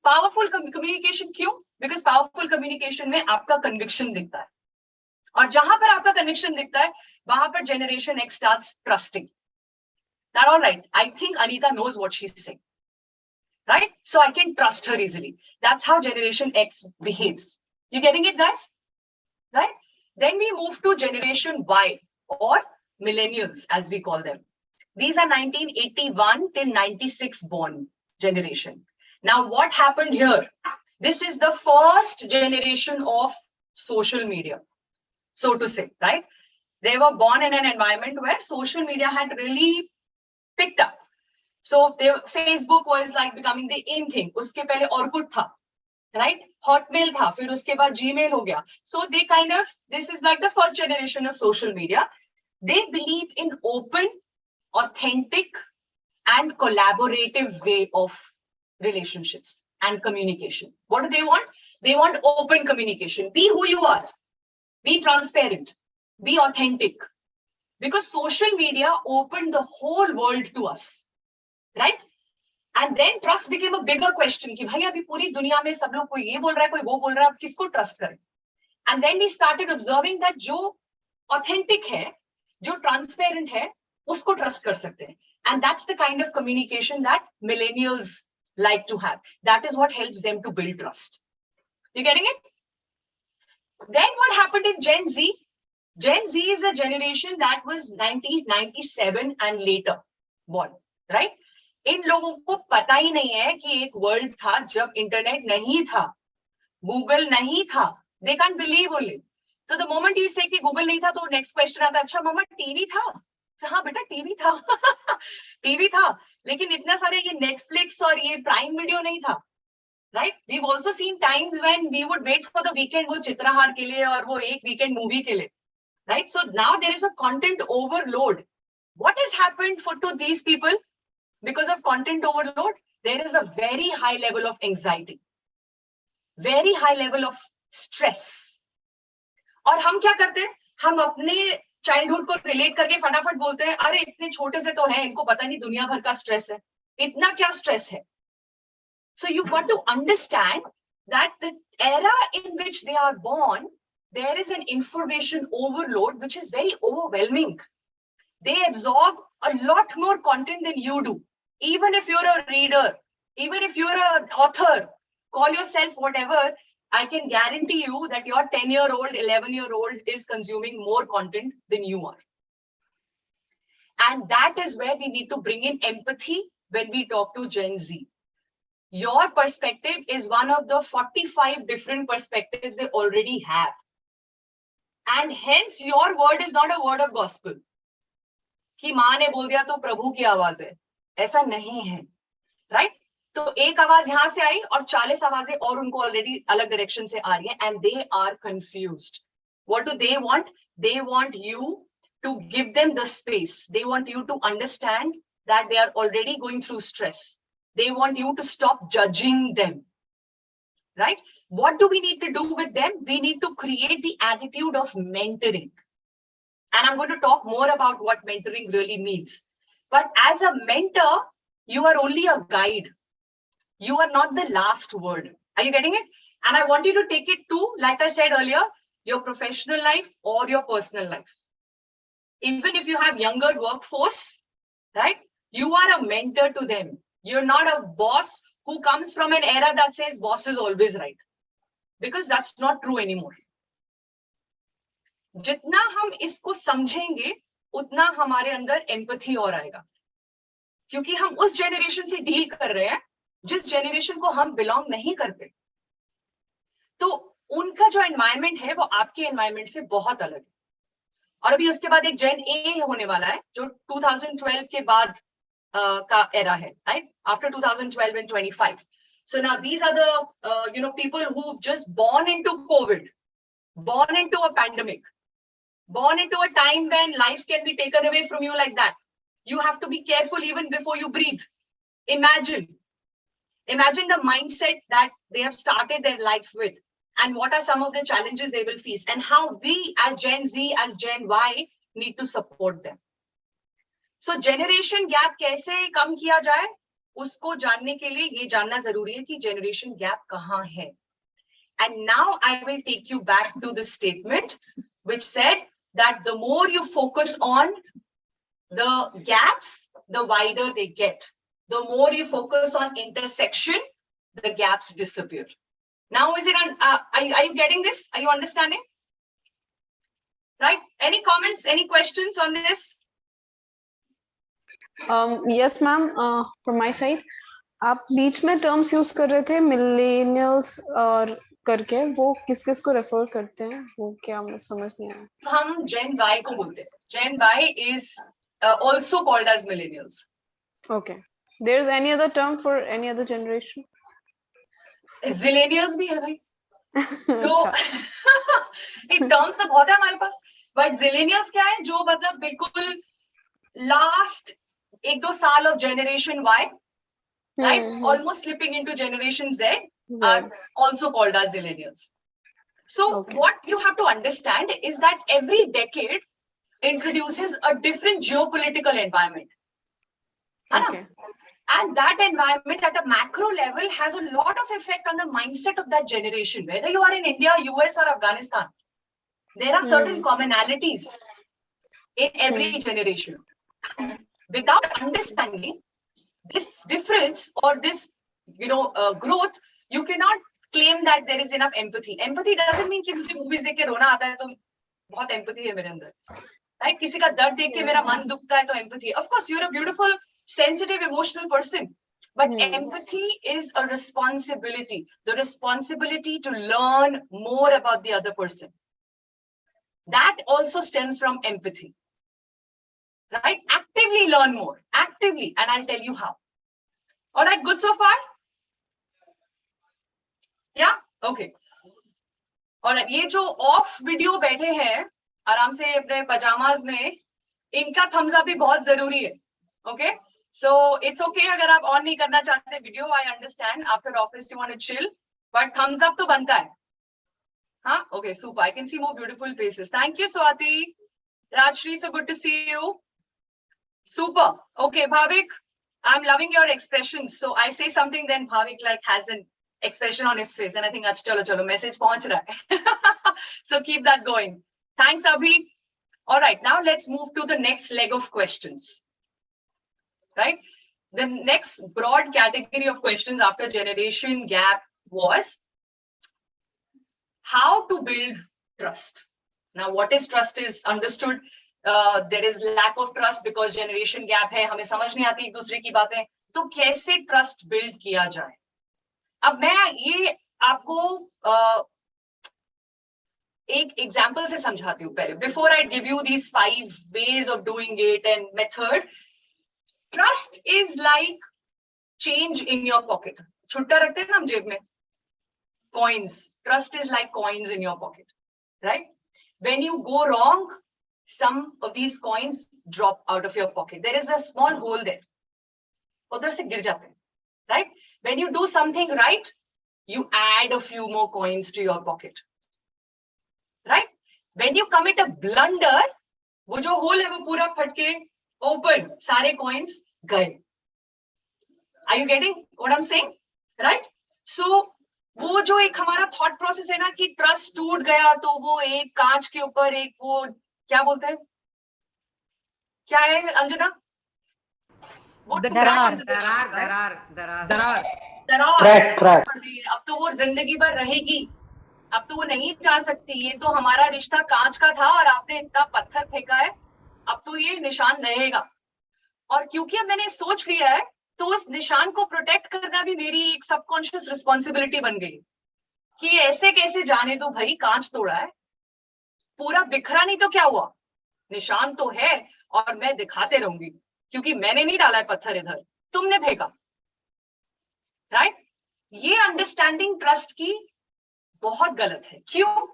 Powerful communication क्यों? Because powerful communication में आपका conviction दिखता है. और जहां पर आपका conviction दिखता है, वहां पर Generation X starts trusting. Now, all right, I think Anita knows what she's saying. Right? So I can trust her easily. That's how Generation X behaves. You getting it, guys? Right? Then we move to Generation Y or millennials, as we call them. These are 1981 till 96 born generation. Now, what happened here? This is the first generation of social media, so to say, right? They were born in an environment where social media had really picked up. So Facebook was like becoming the in thing. Uske pehle Orkut tha, right? Hotmail tha, fir uske baad Gmail ho gaya. So they kind of, this is like the first generation of social media. They believe in open, authentic, and collaborative way of relationships and communication. What do they want? They want open communication. Be who you are. Be transparent. Be authentic. Because social media opened the whole world to us. Right? And then trust became a bigger question कि भाई अभी पूरी दुनिया में सब लोग कोई ये बोल रहा है कोई वो बोल रहा है अब किसको ट्रस्ट करें. And then we started observing that जो authentic है, जो transparent है, उसको trust कर सकते हैं. And that's the kind of communication that millennials like to have. That is what helps them to build trust. You getting it? Then what happened in Gen Z? Gen Z is a generation that was 1997 and later born, right? इन लोगों को पता ही नहीं है कि एक world था जब internet नहीं था, गूगल नहीं था. They can't believe only. So the moment you say कि गूगल नहीं था तो नेक्स्ट क्वेश्चन आता है, अच्छा मम्मा टीवी था? हाँ बेटा टीवी था. टीवी था, लेकिन इतना सारे ये नेटफ्लिक्स और ये प्राइम वीडियो नहीं था. Right? We've also seen times when we would wait for the weekend वो चित्रहार के लिए और वो एक weekend movie के लिए. Right? So now there is a content overload. What has happened to these people? Because of content overload, there is a very high level of anxiety, very high level of stress. और हम क्या करते हैं? हम अपने childhood को relate करके फटाफट बोलते हैं, अरे इतने छोटे से तो हैं, इनको पता नहीं दुनिया भर का stress है. इतना क्या stress है? So you've got to understand that the era in which they are born there is an information overload which is very overwhelming. They absorb a lot more content than you do. Even if you're a reader, even if you're an author, call yourself whatever, I can guarantee you that your 10-year-old, 11-year-old is consuming more content than you are. And that is where we need to bring in empathy when we talk to Gen Z. Your perspective is one of the 45 different perspectives they already have. And hence your word is not a word of gospel. कि माँ ने बोल दिया तो प्रभु की आवाज है, ऐसा नहीं है, right? तो एक आवाज यहाँ से आई और 40 आवाजें और उनको ऑलरेडी अलग डायरेक्शन से आ रही हैं, and they are confused. What do they want? They want you to give them the space. They want you to understand that they are already going through stress. They want you to stop judging them, right? What do we need to do with them? We need to create the attitude of mentoring. And I'm going to talk more about what mentoring really means. But as a mentor, you are only a guide. You are not the last word. Are you getting it? And I want you to take it to, like I said earlier, your professional life or your personal life. Even if you have younger workforce, right? You are a mentor to them. You're not a boss who comes from an era that says boss is always right. Because that's not true anymore. जितना हम इसको समझेंगे उतना हमारे अंदर empathy और आएगा, क्योंकि हम उस जनरेशन से डील कर रहे हैं जिस जनरेशन को हम बिलोंग नहीं करते. तो उनका जो एनवायरनमेंट है वो आपके एनवायरनमेंट से बहुत अलग है. और अभी उसके बाद एक जेन ए होने वाला है जो 2012 के बाद का एरा है, right? After 2012 and 25. So now these are the people who've just born into COVID, born into a pandemic, born into a time when life can be taken away from you like that. You have to be careful even before you breathe. Imagine the mindset that they have started their life with, and what are some of the challenges they will face, and how we as Gen Z, as Gen Y need to support them. So generation gap कैसे कम किया जाए, उसको जानने के लिए ये जानना जरूरी है कि generation gap कहाँ है. And now I will take you back to the statement which said that the more you focus on the gaps, the wider they get. The more you focus on intersection, the gaps disappear. Now, is it are you getting this? Are you understanding? Right? Any comments, any questions on this? Yes, ma'am. From my side, आप बीच में terms use कर रहे थे millennials और करके, वो किस किस को refer करते हैं, वो क्या मुझे समझ नहीं आया. हम Gen Y को बोलते हैं. Gen Y is also called as millennials. Okay. There's any other term for any other generation? Zillennials भी है भाई. तो एक terms तो बहुत है हमारे पास. But zillennials क्या है? जो मतलब बिल्कुल last 1-2 साल of generation Y, right? Almost slipping into generation Z, are also called as zillennials. So what you have to understand is that every decade introduces a different geopolitical environment. Okay. And that environment at a macro level has a lot of effect on the mindset of that generation. Whether you are in India, US or Afghanistan, there are certain commonalities in every generation. And without understanding this difference or this, growth, you cannot claim that there is enough empathy. Empathy doesn't mean कि मुझे movies देख के रोना आता है तो बहुत empathy है मेरे अंदर. Right? किसी का दर्द देख के मेरा मन दुखता है तो empathy. Of course, you're a beautiful, sensitive, emotional person. But empathy is a responsibility. The responsibility to learn more about the other person. That also stems from empathy. Right? Actively learn more. Actively. And I'll tell you how. All right, good so far? Yeah? Okay. All right. ये जो off video बैठे हैं आराम से अपने pajamas में, इनका thumbs up भी बहुत जरूरी है. Okay? So it's okay अगर आप on नहीं करना चाहते video, I understand. After office you want to chill, but thumbs up तो बनता है. Huh? Okay, super. I can see more beautiful faces. Thank you, Swati. Rajshri, so good to see you. Super. Okay, Bhavik, I'm loving your expressions. So I say something, then Bhavik has an expression on his face, and I think, chalo, message pahunch raha hai. So keep that going. Thanks, Abhi. All right, now let's move to the next leg of questions. Right? The next broad category of questions after generation gap was how to build trust. Now, what is trust is understood. There is lack of trust because generation gap है, हमें समझ नहीं आती एक दूसरे की बातें. तो कैसे trust build किया जाए? अब मैं ये आपको एक एग्जाम्पल से समझाती हूँ पहले. Before I give you these 5 ways of doing it and method, trust is like change in your pocket. छुट्टा रखते हैं ना हम जेब में. Coins. Trust is like coins in your pocket, right? When you go wrong, some of these coins drop out of your pocket. There is a small hole there. उधर से गिर जाते हैं, right? When you do something right, you add a few more coins to your pocket, right? When you commit a blunder, वो जो hole है वो पूरा फटके open, सारे coins गए. Are you getting what I'm saying? Right? So वो जो एक हमारा थॉट प्रोसेस है ना कि ट्रस्ट टूट गया तो वो एक कांच के ऊपर एक वो क्या बोलते हैं, क्या है अंजना, वो दरार अब तो वो जिंदगी भर रहेगी, अब तो वो नहीं जा सकती. ये तो हमारा रिश्ता कांच का था और आपने इतना पत्थर फेंका है, अब तो ये निशान रहेगा. और क्योंकि अब मैंने सोच लिया है तो उस निशान को प्रोटेक्ट करना भी मेरी एक सबकॉन्शियस रिस्पॉन्सिबिलिटी बन गई कि ऐसे कैसे जाने दो भाई, कांच तोड़ा है, पूरा बिखरा नहीं तो क्या हुआ, निशान तो है और मैं दिखाते रहूंगी क्योंकि मैंने नहीं डाला है पत्थर इधर, तुमने फेंका. राइट? ये अंडरस्टैंडिंग ट्रस्ट की बहुत गलत है. क्यों?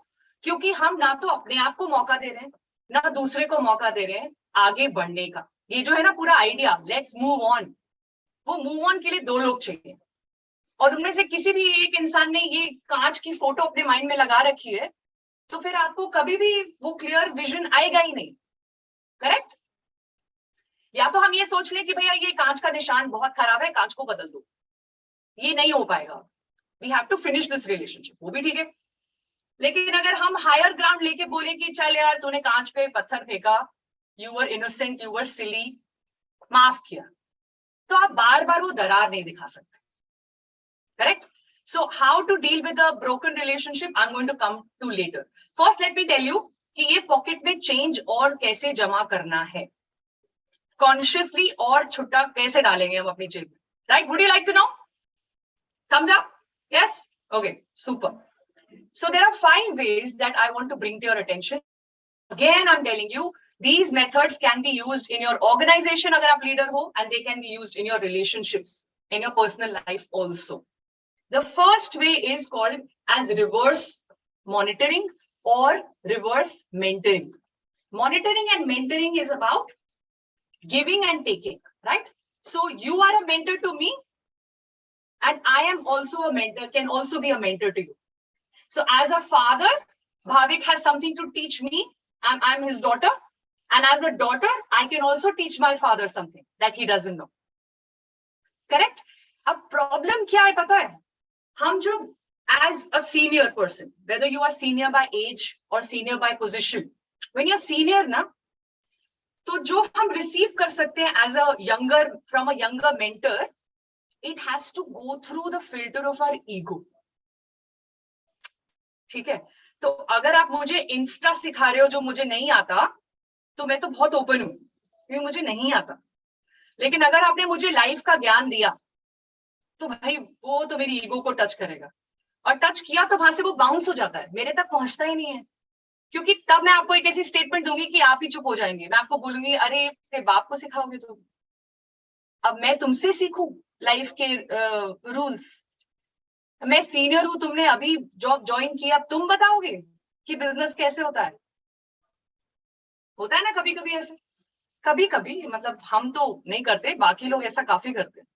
क्योंकि हम ना तो अपने आप को मौका दे रहे हैं ना दूसरे को मौका दे रहे हैं आगे बढ़ने का. ये जो है ना पूरा आइडिया लेट्स मूव ऑन, वो मूव ऑन के लिए 2 लोग चाहिए और उनमें से किसी भी एक इंसान ने ये कांच की फोटो अपने माइंड में लगा रखी है तो फिर आपको कभी भी वो क्लियर विजन आएगा ही नहीं. करेक्ट? या तो हम ये सोच लें कि भैया ये कांच का निशान बहुत खराब है, कांच को बदल दो. ये नहीं हो पाएगा. We have to finish this relationship, वो भी ठीक है. लेकिन अगर हम हायर ग्राउंड लेके बोले कि चल यार तूने कांच पे पत्थर फेंका, you were innocent, you were silly, माफ किया, तो आप बार बार वो दरार नहीं दिखा सकते. Correct? So how to deal with a broken relationship I am going to come to later. First let me tell you कि ये पॉकेट में चेंज और कैसे जमा करना है कॉन्शियसली और छुट्टा कैसे डालेंगे हम अपनी जेब में. Right? Would you like to know? Thumbs up? Yes? Okay, super. So there are 5 ways that I want to bring to your attention. Again, I'm telling you, these methods can be used in your organization agar aap leader ho, and they can be used in your relationships, in your personal life also. The first way is called as reverse monitoring or reverse mentoring. Monitoring and mentoring is about giving and taking, right? So you are a mentor to me and I am also a mentor, can also be a mentor to you. So as a father, Bhavik has something to teach me. I'm his daughter. And as a daughter, I can also teach my father something that he doesn't know. Correct? अब problem क्या है पता है? हम जो as a senior person, whether you are senior by age or senior by position, when you're senior ना, तो जो हम receive कर सकते हैं as a younger, from a younger mentor, it has to go through the filter of our ego. ठीक है? तो अगर आप मुझे इंस्टा सिखा रहे हो जो मुझे नहीं आता तो मैं तो बहुत ओपन हूं क्योंकि मुझे नहीं आता. लेकिन अगर आपने मुझे लाइफ का ज्ञान दिया तो भाई वो तो मेरी ईगो को टच करेगा, और टच किया तो वहां से वो बाउंस हो जाता है, मेरे तक पहुंचता ही नहीं है. क्योंकि तब मैं आपको एक ऐसी स्टेटमेंट दूंगी कि आप ही चुप हो जाएंगे. मैं आपको बोलूंगी अरे तेरे बाप को सिखाओगे तुम, अब मैं तुमसे सीखूं लाइफ के रूल्स. मैं सीनियर हूं, तुमने अभी जॉब ज्वाइन किया, अब तुम बताओगे कि बिजनेस कैसे होता है. होता है ना कभी कभी ऐसे, कभी कभी, मतलब हम तो नहीं करते, बाकी लोग ऐसा काफी करते हैं,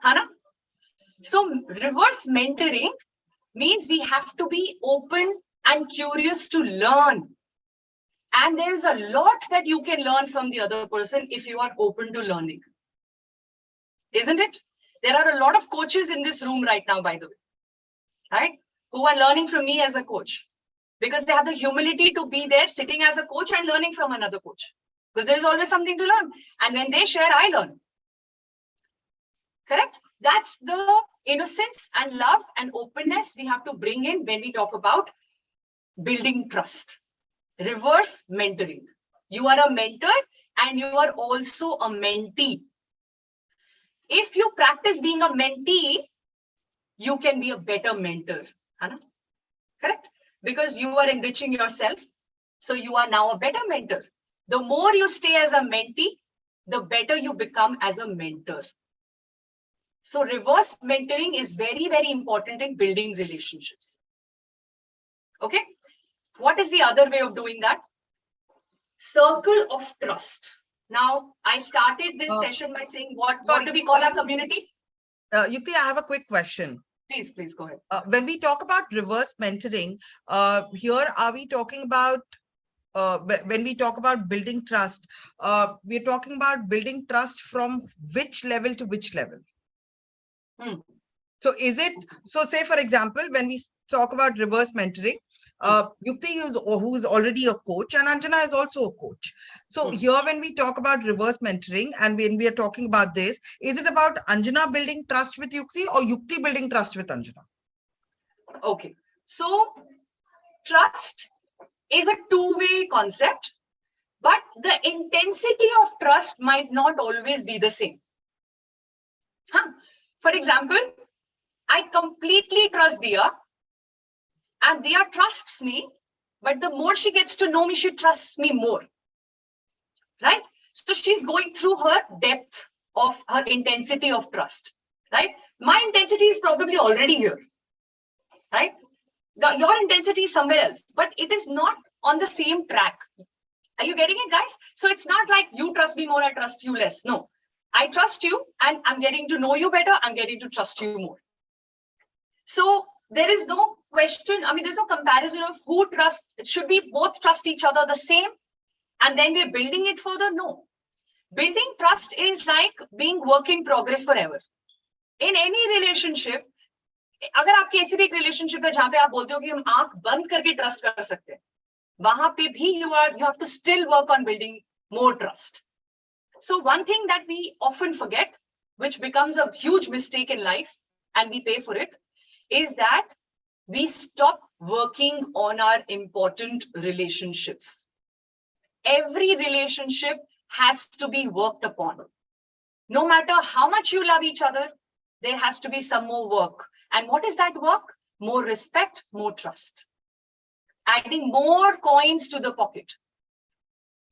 है ना. So reverse mentoring means we have to be open and curious to learn, and there is a lot that you can learn from the other person if you are open to learning, isn't it? There are a lot of coaches in this room right now, by the way, right, who are learning from me as a coach, because they have the humility to be there sitting as a coach and learning from another coach, because there is always something to learn. And when they share, I learn. Correct? That's the innocence and love and openness we have to bring in when we talk about building trust. Reverse mentoring. You are a mentor and you are also a mentee. If you practice being a mentee, you can be a better mentor. Anna? Correct? Because you are enriching yourself. So you are now a better mentor. The more you stay as a mentee, the better you become as a mentor. So reverse mentoring is very, very important in building relationships. Okay. What is the other way of doing that? Circle of trust. Now, I started this session by saying, what do we call our community? Yukti, I have a quick question. Please go ahead. When we talk about reverse mentoring, here are we talking about, when we talk about building trust, we're talking about building trust from which level to which level? So is it, so say for example, when we talk about reverse mentoring, Yukti, who's already a coach, and Anjana is also a coach. So here when we talk about reverse mentoring and when we are talking about this, is it about Anjana building trust with Yukti or Yukti building trust with Anjana? Okay, so trust is a two-way concept, but the intensity of trust might not always be the same. For example, I completely trust Dia, and Dia trusts me, but the more she gets to know me, she trusts me more, right? So she's going through her depth of her intensity of trust, right? My intensity is probably already here, right? Your intensity is somewhere else, but it is not on the same track. Are you getting it, guys? So it's not like you trust me more, I trust you less. No, I trust you and I'm getting to know you better. I'm getting to trust you more. So there is no question. I mean, there's no comparison of who trusts. Should we both trust each other the same? And then we're building it further? No. Building trust is like being work in progress forever. In any relationship, अगर आपके ऐसी भी एक relationship है जहां पे आप बोलते हो कि हम आंख बंद करके ट्रस्ट कर सकते हैं, वहां पे भी you have to still work on building more trust. So one thing that we often forget, which becomes a huge mistake in life, and we pay for it, is that we stop working on our important relationships. Every relationship has to be worked upon. No matter how much you love each other, there has to be some more work. And what is that work? More respect, more trust. Adding more coins to the pocket.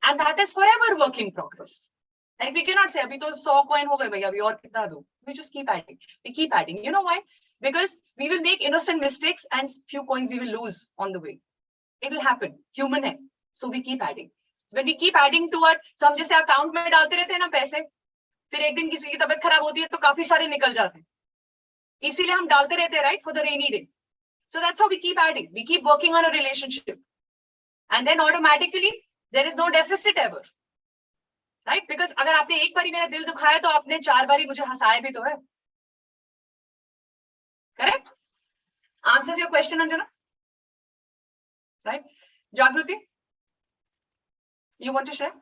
And that is forever work in progress. Like we cannot say, abhi to 100 coin ho gaye bhai, abhi aur kitna do? We just keep adding. We keep adding. You know why? Because we will make innocent mistakes and few coins we will lose on the way. It will happen. Human hai. So we keep adding. So when we keep adding to our, so हम जैसे account में डालते रहते हैं ना पैसे, फिर एक दिन किसी की तबीयत खराब होती है तो काफी सारे निकल जाते हैं. इसीलिए हम डालते रहते हैं, right, for the rainy day. So that's how we keep adding. We keep working on a relationship. And then automatically, there is no deficit ever. Right? Because अगर आपने एक बारी मेरा दिल दुखाया तो आपने 4 बारी मुझे हंसाया भी तो है. Correct? Answers your question, Anjana? Right? Jagruti? You want to share?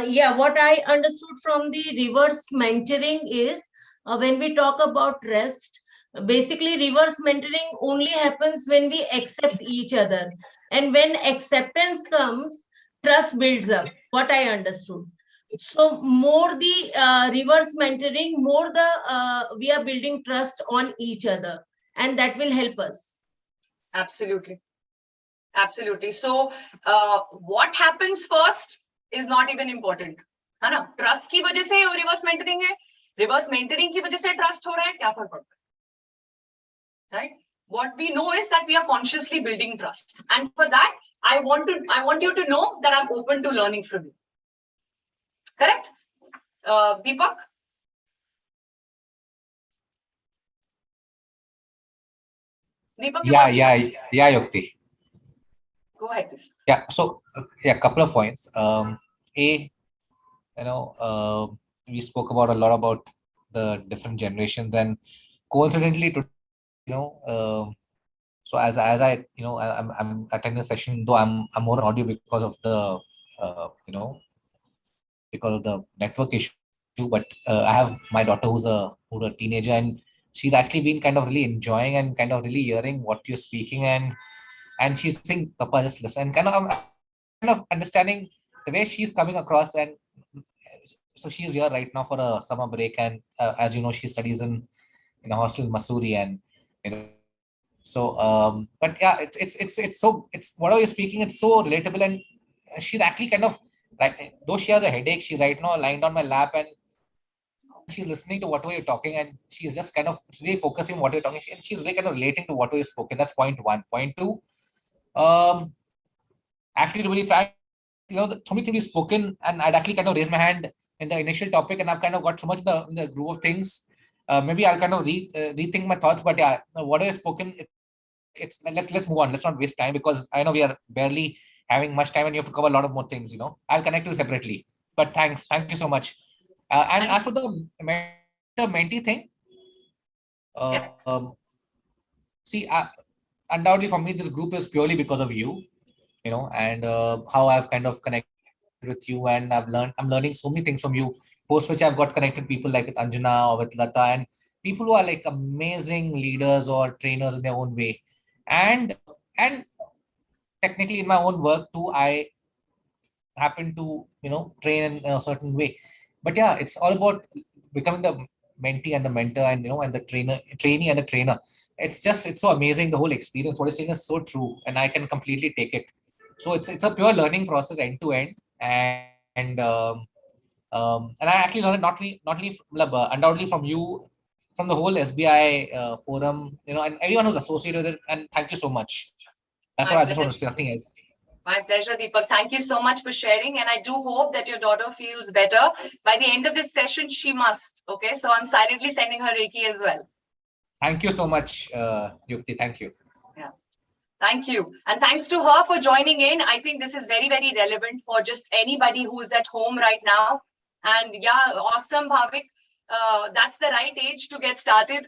Yeah, what I understood from the reverse mentoring is when we talk about rest, basically reverse mentoring only happens when we accept each other. And when acceptance comes, trust builds up, what I understood. So more the reverse mentoring, more the we are building trust on each other, and that will help us. Absolutely. Absolutely. So what happens first is not even important. है ना? Trust की वजह से reverse mentoring है. Reverse mentoring की वजह से trust हो रहा है. क्या फर्क पड़ता है? Right? What we know is that we are consciously building trust. And for that, I want you to know that I'm open to learning from you. Correct? Deepak? Deepak, yeah, Yukti. Go ahead, please. Yeah, so yeah, couple of points. We spoke about a lot about the different generations, and coincidentally, So as I I'm attending a session, though I'm more on audio because of the because of the network issue. But I have my daughter who's a teenager, and she's actually been kind of really enjoying and kind of really hearing what you're speaking, and she's saying, "Papa, just listen." And kind of I'm kind of understanding the way she's coming across. And so she's here right now for a summer break, and as you know, she studies in a hostel in Missouri, and you know. So, but yeah, it's so it's whatever you're speaking, it's so relatable, and she's actually kind of right. Though she has a headache, she's right now lying on my lap, and she's listening to whatever you're talking, and she's just kind of really focusing on what you're talking, and she's really kind of relating to what you're spoken. That's point one. Point two, actually, to be frank, so many things we've spoken, and I'd actually kind of raised my hand in the initial topic, and I've kind of got so much in the groove of things. Maybe I'll kind of rethink my thoughts, but yeah, what I've spoken, it's let's move on. Let's not waste time, because I know we are barely having much time, and you have to cover a lot of more things. I'll connect you separately. But thank you so much. And as for the mentee thing, see, undoubtedly for me, this group is purely because of you, and how I've kind of connected with you, and I'm learning so many things from you. Post which I've got connected people like with Anjana or with Lata, and people who are like amazing leaders or trainers in their own way. And technically in my own work too, I happen to train in a certain way. But yeah, it's all about becoming the mentee and the mentor, and and the trainee and the trainer. It's so amazing, the whole experience. What you're saying is so true, and I can completely take it. So it's a pure learning process, end to end. And I actually learned not only undoubtedly from you, from the whole SBI forum, and everyone who's associated with it. And thank you so much. That's what I just want to say. Nothing else. My pleasure, Deepak. Thank you so much for sharing. And I do hope that your daughter feels better. By the end of this session, she must. Okay. So I'm silently sending her Reiki as well. Thank you so much, Yukti. Thank you. Yeah. Thank you. And thanks to her for joining in. I think this is very, very relevant for just anybody who's at home right now. And yeah, awesome, Bhavik. That's the right age to get started.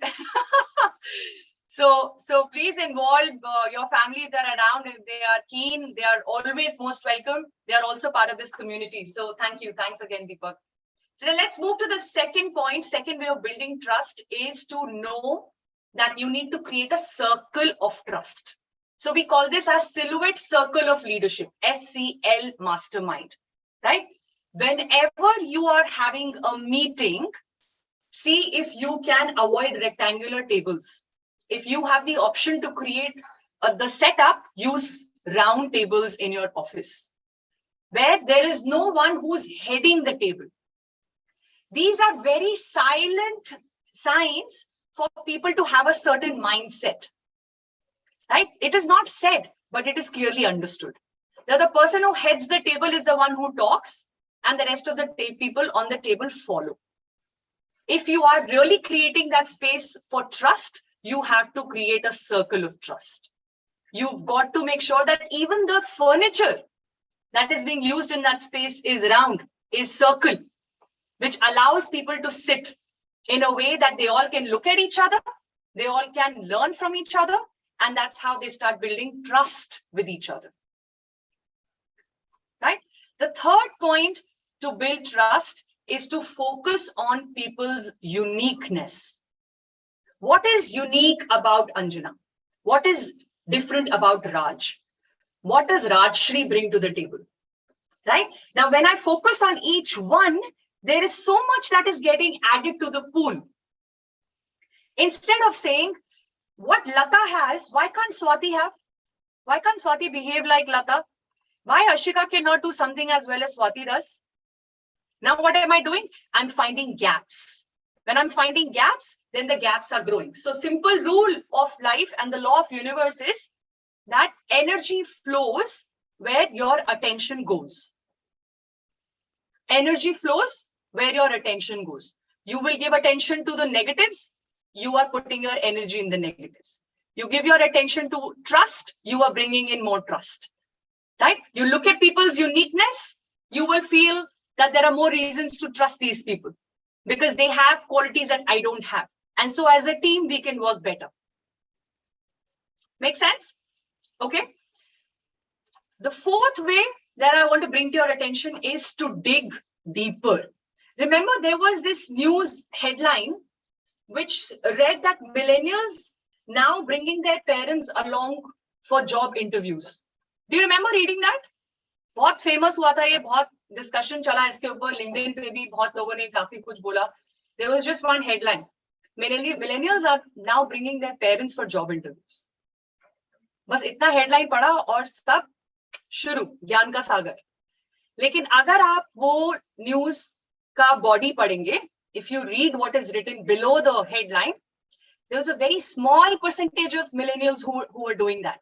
So please involve your family if they're around. If they are keen, they are always most welcome. They are also part of this community. So thank you. Thanks again, Deepak. So let's move to the second point. Second way of building trust is to know that you need to create a circle of trust. So we call this as Silhouette Circle of Leadership, SCL Mastermind, right? Whenever you are having a meeting, see if you can avoid rectangular tables. If you have the option to create the setup, use round tables in your office where there is no one who's heading the table. These are very silent signs for people to have a certain mindset, right? It is not said, but it is clearly understood. That the person who heads the table is the one who talks, and the rest of the people on the table follow. If you are really creating that space for trust, you have to create a circle of trust. You've got to make sure that even the furniture that is being used in that space is round, is circle, which allows people to sit in a way that they all can look at each other, they all can learn from each other, and that's how they start building trust with each other. Right? The third point to build trust is to focus on people's uniqueness. What is unique about Anjana? What is different about Raj? What does Rajshri bring to the table? Right? Now, when I focus on each one, there is so much that is getting added to the pool. Instead of saying, what Lata has, why can't Swati have? Why can't Swati behave like Lata? Why Ashika cannot do something as well as Swati does? Now, what am I doing? I'm finding gaps. When I'm finding gaps, then the gaps are growing. So simple rule of life and the law of universe is that energy flows where your attention goes. Energy flows where your attention goes. You will give attention to the negatives, you are putting your energy in the negatives. You give your attention to trust, you are bringing in more trust. Right? You look at people's uniqueness, you will feel that there are more reasons to trust these people because they have qualities that I don't have. And so as a team, we can work better. Make sense? Okay. The fourth way that I want to bring to your attention is to dig deeper. Remember, there was this news headline which read that millennials now bringing their parents along for job interviews. Do you remember reading that? बहुत famous हुआ था ये, बहुत discussion चला इसके ऊपर, LinkedIn पे भी बहुत लोगों ने काफी कुछ बोला. There was just one headline. Millennials are now bringing their parents for job interviews. बस इतना headline पढ़ा और सब शुरू ज्ञान का सागर. लेकिन अगर आप वो न्यूज का बॉडी पढ़ेंगे, if you read what is written below the headline, there was a very small percentage of millennials who are doing that.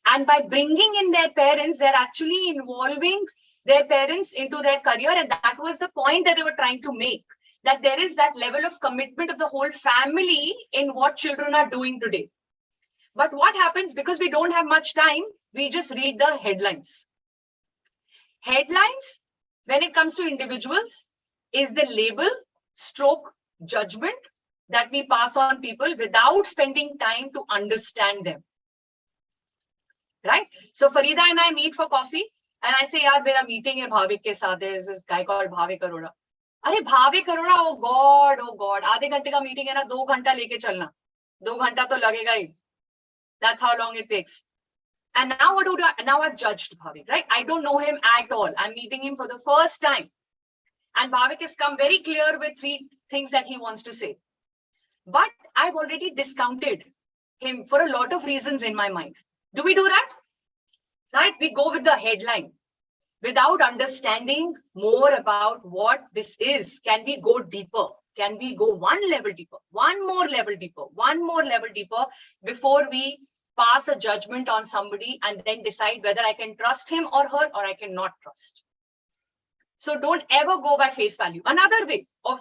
And by bringing in their parents, they're actually involving their parents into their career. And that was the point that they were trying to make, that there is that level of commitment of the whole family in what children are doing today. But what happens, because we don't have much time, we just read the headlines. Headlines, when it comes to individuals, is the label, stroke, judgment that we pass on people without spending time to understand them. Right? So Farida and I meet for coffee and I say, yaar, mera meeting hai Bhavik ke saath, there's this guy called Bhavik Arora. Arey Bhavik Arora, oh God, आधे घंटे का meeting है ना, 2 घंटा लेके चलना. 2 घंटा तो लगेगा ही. That's how long it takes. And now what do I, now I've judged Bhavik, right? I don't know him at all. I'm meeting him for the first time. And Bhavik has come very clear with 3 things that he wants to say. But I've already discounted him for a lot of reasons in my mind. Do we do that? Right? We go with the headline without understanding more about what this is. Can we go deeper? Can we go one level deeper, one more level deeper, one more level deeper before we pass a judgment on somebody and then decide whether I can trust him or her or I cannot trust. So don't ever go by face value. Another way of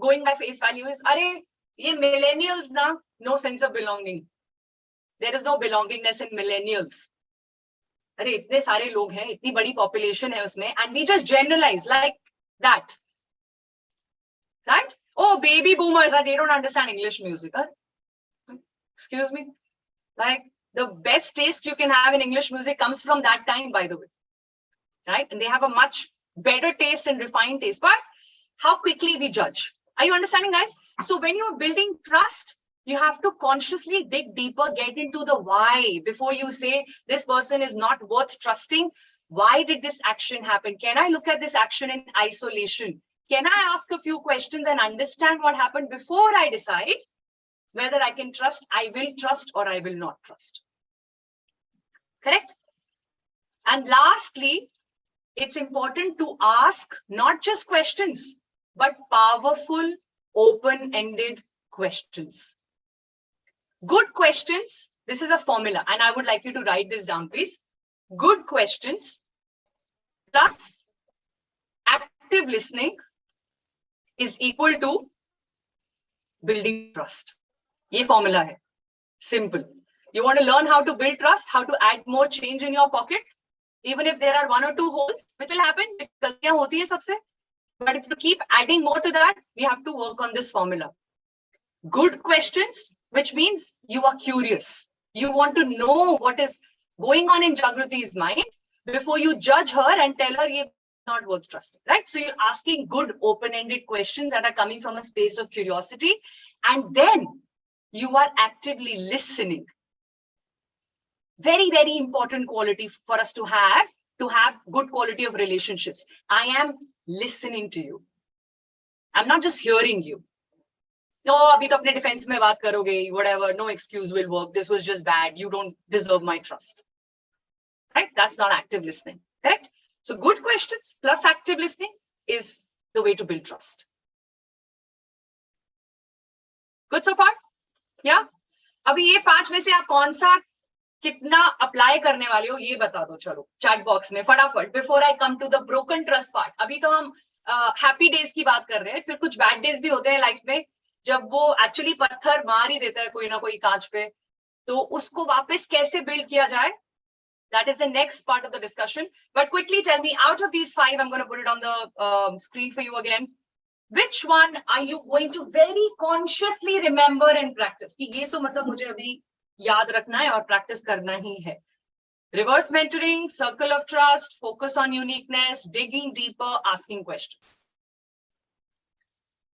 going by face value is, arey, ye millennials na, no sense of belonging. There is no belongingness in millennials. अरे इतने सारे लोग हैं, इतनी बड़ी population है उसमें, and we just generalize like that. Right? Oh, baby boomers, they don't understand English music. Huh? Excuse me? Like the best taste you can have in English music comes from that time, by the way. Right? And they have a much better taste and refined taste. But how quickly we judge. Are you understanding, guys? So when you're building trust, you have to consciously dig deeper, get into the why before you say this person is not worth trusting. Why did this action happen? Can I look at this action in isolation? Can I ask a few questions and understand what happened before I decide whether I can trust, I will trust, or I will not trust? Correct? And lastly, it's important to ask not just questions, but powerful, open-ended questions. Good questions, this is a formula, and I would like you to write this down, please. Good questions plus active listening is equal to building trust. Ye formula hai. Simple. You want to learn how to build trust, how to add more change in your pocket, even if there are 1 or 2 holes, which will happen, galtiyan hoti hai sabse. But if you keep adding more to that, we have to work on this formula. Good questions, which means you are curious. You want to know what is going on in Jagrudi's mind before you judge her and tell her you're not worth trusting, right? So you're asking good open-ended questions that are coming from a space of curiosity, and then you are actively listening. Very, very important quality for us to have good quality of relationships. I am listening to you. I'm not just hearing you. No, abhi to apne defense mein baat karoge, whatever, no excuse will work. This was just bad. You don't deserve my trust. Right? That's not active listening. Correct? So good questions plus active listening is the way to build trust. Good so far? Yeah? Abhi ye 5 में से आप कौन सा कितना apply करने वाले हो ये बता दो चलो chat box में फटाफट before I come to the broken trust part. अभी तो हम happy days की बात कर रहे हैं, फिर कुछ bad days भी होते हैं life में जब वो actually पत्थर मार ही देता है कोई ना कोई कांच पे, तो उसको वापस कैसे build किया जाए? That is the next part of the discussion. But quickly tell me, out of these 5, I'm going to put it on the screen for you again. Which one are you going to very consciously remember and practice? कि ये तो मतलब मुझे अभी याद रखना है और practice करना ही है. Reverse mentoring, circle of trust, focus on uniqueness, digging deeper, asking questions.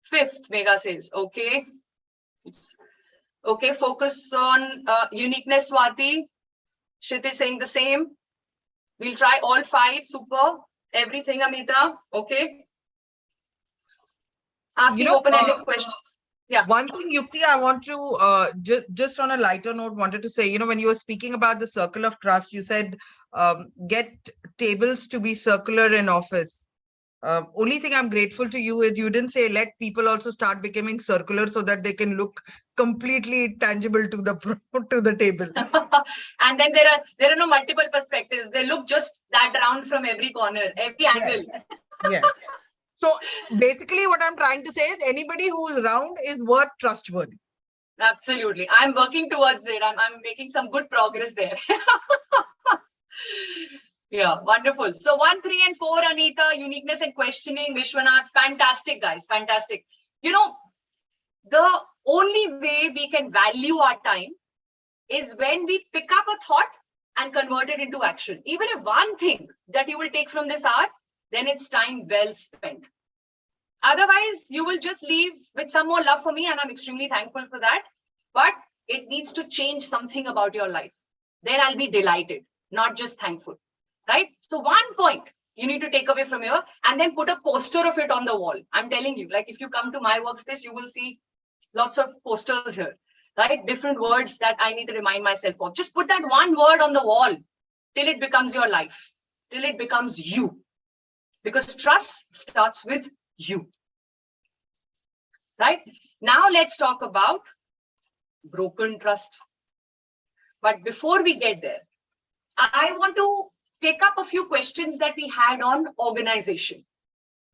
Fifth, Megha says, okay. Okay, focus on uniqueness, Swati. Kshitij saying the same. We'll try all 5. Super. Everything, Amita. Okay. Asking open-ended questions. Yeah. One thing, Yukti, I want to just on a lighter note, wanted to say, when you were speaking about the circle of trust, you said get tables to be circular in office. Only thing I'm grateful to you is you didn't say let people also start becoming circular so that they can look completely tangible to the table. And then there are no multiple perspectives. They look just that round from every corner, every angle. Yes. So basically what I'm trying to say is anybody who is round is worth trustworthy. Absolutely. I'm working towards it. I'm making some good progress there. Yeah, wonderful. So 1, 3, and 4, Anita, uniqueness and questioning, Vishwanath, fantastic, guys, fantastic. The only way we can value our time is when we pick up a thought and convert it into action. Even if one thing that you will take from this hour, then it's time well spent. Otherwise, you will just leave with some more love for me, and I'm extremely thankful for that. But it needs to change something about your life. Then I'll be delighted, not just thankful, right? So 1 point you need to take away from here and then put a poster of it on the wall. I'm telling you, like if you come to my workspace, you will see lots of posters here, right? Different words that I need to remind myself of. Just put that one word on the wall till it becomes your life, till it becomes you. Because trust starts with you. Right? Now let's talk about broken trust. But before we get there, I want to take up a few questions that we had on organization.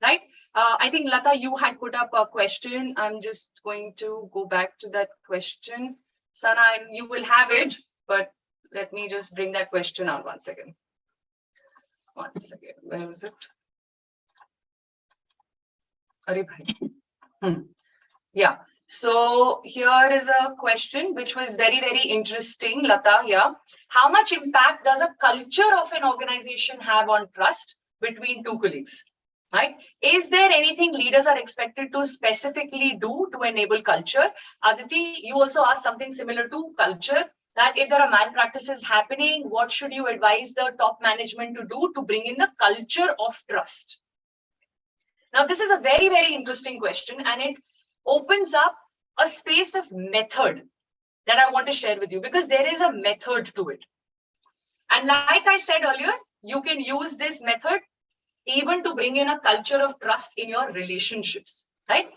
Right? I think Lata, you had put up a question. I'm just going to go back to that question. Sana, you will have it, but let me just bring that question out 1 second. 1 second. Where was it? Yeah, so here is a question which was very, very interesting, Lata. Yeah, how much impact does a culture of an organization have on trust between 2 colleagues? Right? Is there anything leaders are expected to specifically do to enable culture? Aditi, you also asked something similar to culture, that if there are malpractices happening, what should you advise the top management to do to bring in the culture of trust? Now, this is a very, very interesting question, and it opens up a space of method that I want to share with you, because there is a method to it. And like I said earlier, you can use this method even to bring in a culture of trust in your relationships, right?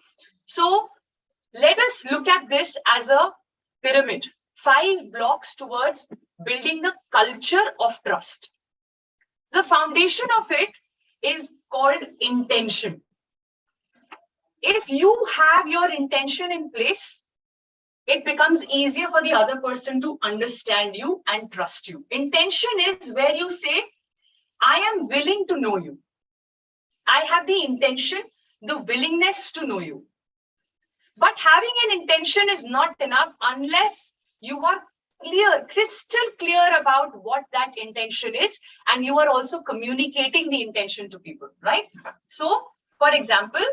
So let us look at this as a pyramid, 5 blocks towards building the culture of trust. The foundation of it is called intention. If you have your intention in place, it becomes easier for the other person to understand you and trust you. Intention is where you say, I am willing to know you. I have the intention, the willingness to know you. But having an intention is not enough unless you are clear, crystal clear about what that intention is, and you are also communicating the intention to people, right? So, for example,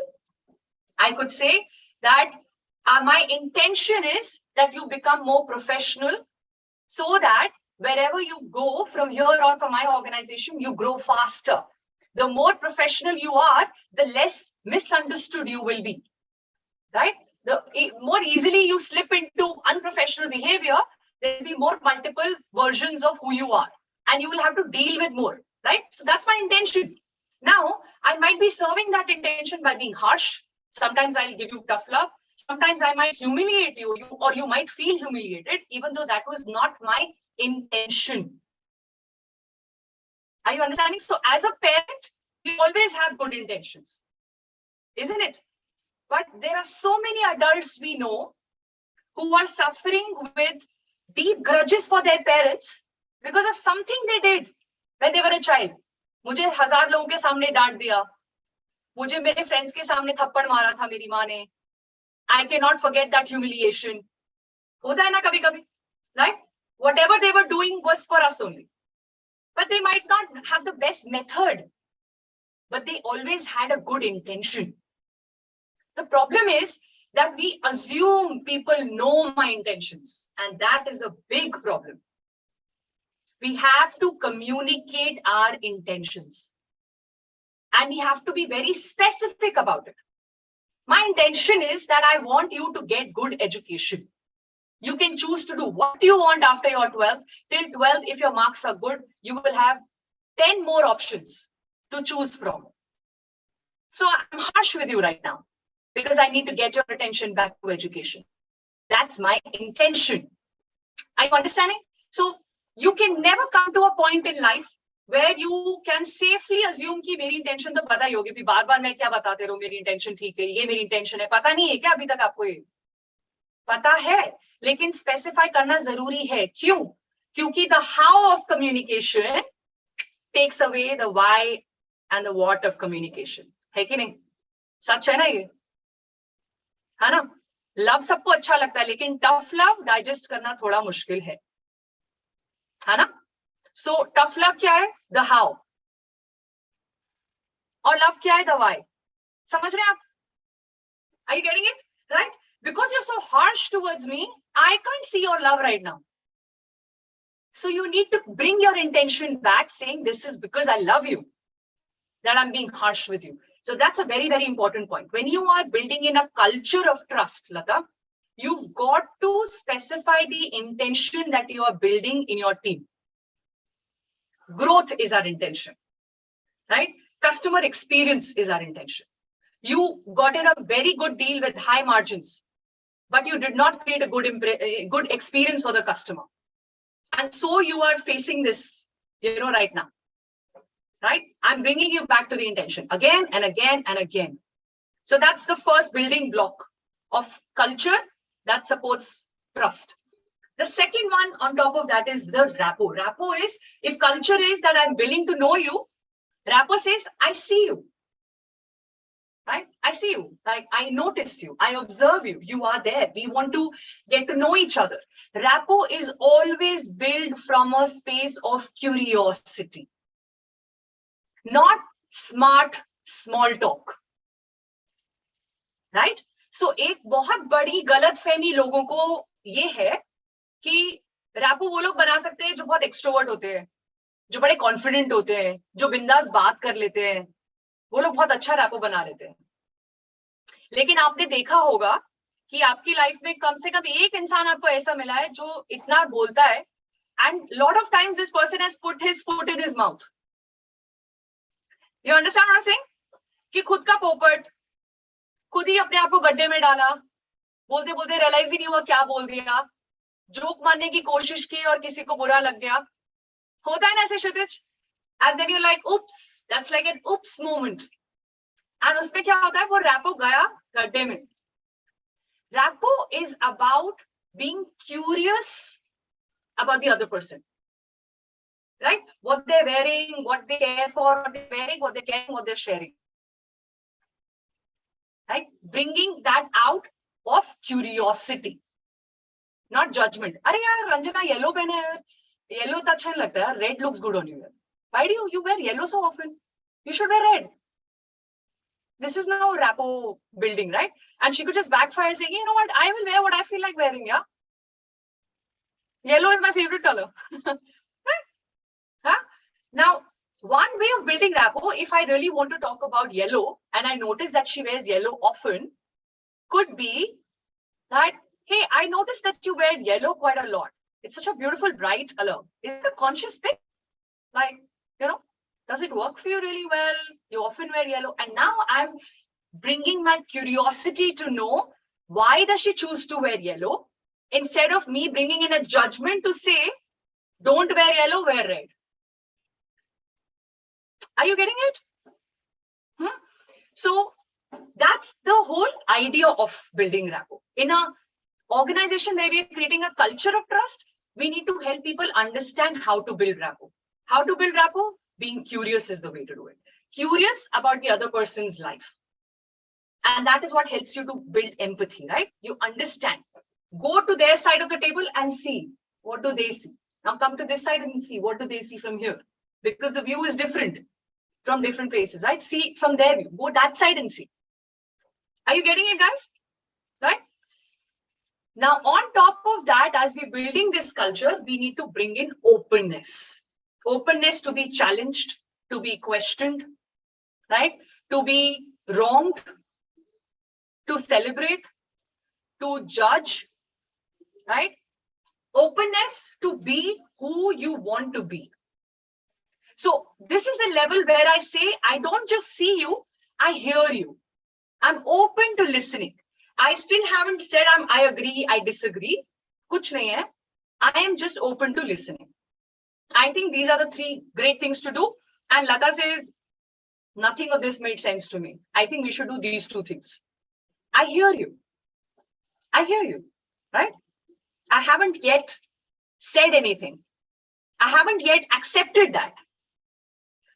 I could say that my intention is that you become more professional so that wherever you go from here on from my organization, you grow faster. The more professional you are, the less misunderstood you will be, right? The more easily you slip into unprofessional behavior, there will be more multiple versions of who you are, and you will have to deal with more, right? So that's my intention. Now, I might be serving that intention by being harsh. Sometimes I'll give you tough love. Sometimes I might humiliate you, or you might feel humiliated, even though that was not my intention. Are you understanding? So as a parent, we always have good intentions, isn't it? But there are so many adults we know who are suffering with deep grudges for their parents because of something they did when they were a child. मुझे 1000 लोगों के सामने डांट दिया, मुझे मेरे friends के सामने थप्पड़ मारा था मेरी माँ ने. I cannot forget that humiliation. होता है ना कभी-कभी, right? whatever they were doing was for us only. But they might not have the best method, but they always had a good intention. The problem is that we assume people know my intentions, and that is a big problem. We have to communicate our intentions, and we have to be very specific about it. My intention is that I want you to get good education. You can choose to do what you want after your 12th. Till 12th, if your marks are good, you will have 10 more options to choose from. So I'm harsh with you right now because I need to get your attention back to education. That's my intention. Are you understanding? So you can never come to a point in life where you can safely assume कि मेरी intention तो पता ही होगी, भी बार-बार मैं क्या बताते रहूं, मेरी intention ठीक है, ये मेरी intention है, पता नहीं है क्या अभी तक आपको? ये पता है, लेकिन specify करना जरूरी है. क्यों? क्योंकि the how of communication takes away the why and the what of communication. है कि नहीं? सच है ना ये? है ना? लव सबको अच्छा लगता है, लेकिन टफ लव डाइजेस्ट करना थोड़ा मुश्किल है ना? सो टफ लव क्या है? The how. और लव क्या है? The why. समझ रहे हैं आप? Are you getting it? Right? Because you are so harsh towards me, I can't see your love right now. So you need to bring your intention back, saying this is because I love you that I'm being harsh with you. So that's a very, very important point. When you are building in a culture of trust, Lata, you've got to specify the intention that you are building in your team. Growth is our intention, right? Customer experience is our intention. You got in a very good deal with high margins, but you did not create a good experience for the customer. And so you are facing this, right now. Right? I'm bringing you back to the intention again and again and again. So that's the first building block of culture that supports trust. The second one on top of that is the rapport. Rapport is, if culture is that I'm willing to know you, rapport says, I see you. Right? I see you. Like, I notice you. I observe you. You are there. We want to get to know each other. Rapport is always built from a space of curiosity. Not smart small talk, right? So एक बहुत बड़ी गलतफहमी लोगों को ये है कि rapport वो लोग बना सकते हैं जो बहुत एक्सट्रोवर्ट होते हैं, जो बड़े कॉन्फिडेंट होते हैं, जो बिंदास बात कर लेते हैं, वो लोग बहुत अच्छा रैपो बना लेते हैं. लेकिन आपने देखा होगा कि आपकी लाइफ में कम से कम एक इंसान आपको ऐसा मिला है जो इतना बोलता है, and lot of times this person has put his foot in his mouth. You understand what I'm saying? कि खुद का पोपट, खुद ही अपने आप को गड्ढे में डाला, बोलते बोलते रियलाइज ही नहीं हुआ क्या बोल दिया, जोक मारने की कोशिश की और किसी को बुरा लग गया. होता है ना ऐसे क्षितिज? And then you're like, oops, that's like an oops moment. And उसमें क्या होता है? वो रैपो गया गड्ढे में. Rapport is about being curious about the other person. Right? What they're wearing, what they care for, what they're wearing, what they're caring, what they're sharing. Right? Bringing that out of curiosity, not judgment. अरे यार Ranjana yellow पहना है, yellow तो अच्छा नहीं लगता है, red looks good on you. Why do you wear yellow so often? You should wear red. This is now rapport building, right? And she could just backfire saying, you know what, I will wear what I feel like wearing, yeah? Yellow is my favorite color. Huh? Now, one way of building rapport, if I really want to talk about yellow, and I notice that she wears yellow often, could be that, hey, I noticed that you wear yellow quite a lot. It's such a beautiful, bright color. Is it a conscious thing? Like, does it work for you really well? You often wear yellow. And now I'm bringing my curiosity to know, why does she choose to wear yellow? Instead of me bringing in a judgment to say, don't wear yellow, wear red. Are you getting it? So that's the whole idea of building rapport. In an organization where we are creating a culture of trust, we need to help people understand how to build rapport. How to build rapport? Being curious is the way to do it. Curious about the other person's life. And that is what helps you to build empathy, right? You understand. Go to their side of the table and see What do they see? Now come to this side and see what do they see from here, because the view is different from different places, right? See from their view. Go that side and see. Are you getting it, guys? Right? Now, on top of that, as we're building this culture, we need to bring in openness. Openness to be challenged, to be questioned, right? To be wronged, to celebrate, to judge, right? Openness to be who you want to be. So this is the level where I say, I don't just see you, I hear you. I'm open to listening. I still haven't said I agree, I disagree. Kuch nahi hai. I am just open to listening. I think these are the three great things to do. And Lata says, nothing of this made sense to me. I think we should do these two things. I hear you. I hear you, right? I haven't yet said anything. I haven't yet accepted that.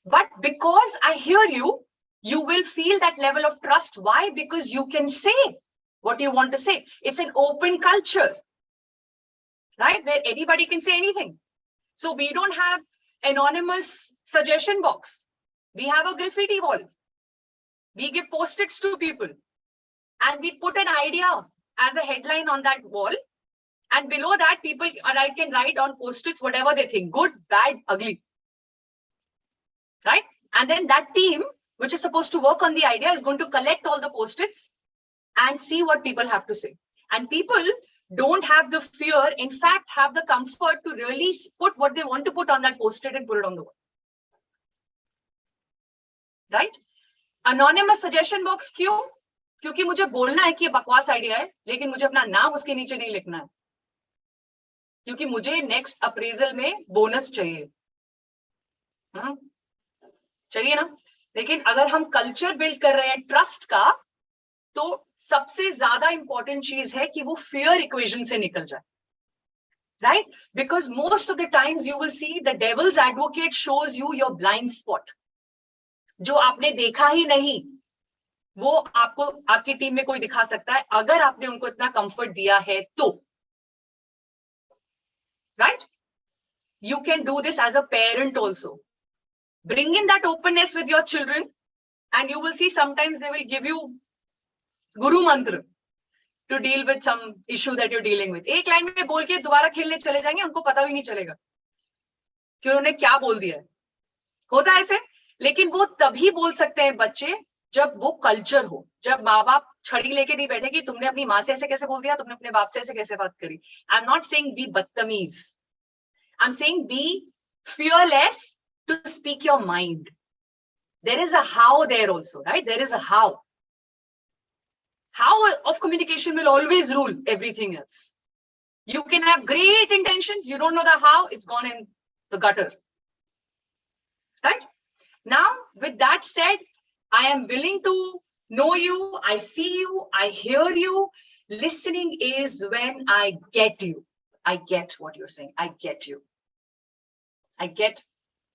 But because I hear you, you will feel that level of trust. Why? Because you can say what you want to say. It's an open culture, right? Where anybody can say anything. So we don't have anonymous suggestion box. We have a graffiti wall. We give post-its to people. And we put an idea as a headline on that wall. And below that, people can write on post-its whatever they think. Good, bad, ugly. Right? And then that team, which is supposed to work on the idea, is going to collect all the post-its and see what people have to say. And people don't have the fear, in fact, have the comfort to really put what they want to put on that post-it and put it on the wall. Right? Anonymous suggestion box क्यों? क्योंकि मुझे बोलना है कि ये बकवास idea है, लेकिन मुझे अपना नाम उसके नीचे नहीं लिखना है, क्योंकि मुझे नेक्स्ट अप्रेजल में बोनस चाहिए. चाहिए ना? लेकिन अगर हम कल्चर बिल्ड कर रहे हैं ट्रस्ट का, तो सबसे ज्यादा इंपॉर्टेंट चीज है कि वो फियर इक्वेशन से निकल जाए. Right? Because most of the times you will see the devil's advocate shows you your blind spot. जो आपने देखा ही नहीं, वो आपको आपकी टीम में कोई दिखा सकता है, अगर आपने उनको इतना कंफर्ट दिया है तो. Right? You can do this as a parent also. Bring in that openness with your children, and you will see sometimes they will give you guru mantra to deal with some issue that you're dealing with. एक line में बोल के दोबारा खेलने चले जाएंगे, उनको पता भी नहीं चलेगा कि उन्होंने क्या बोल दिया है. होता है ऐसे. लेकिन वो तभी बोल सकते हैं बच्चे जब वो कल्चर हो, जब माँ बाप छड़ी लेके नहीं बैठे कि तुमने अपनी माँ से ऐसे कैसे बोल दिया, तुमने अपने बाप से ऐसे कैसे बात करी. I am not saying be बदतमीज, I am saying be fearless to speak your mind. There is a how there also, right? There is a how. How of communication will always rule everything else. You can have great intentions, you don't know the how, it's gone in the gutter. Right? Now, with that said, I am willing to know you, I see you, I hear you. Listening is when I get you. I get what you're saying. I get you. I get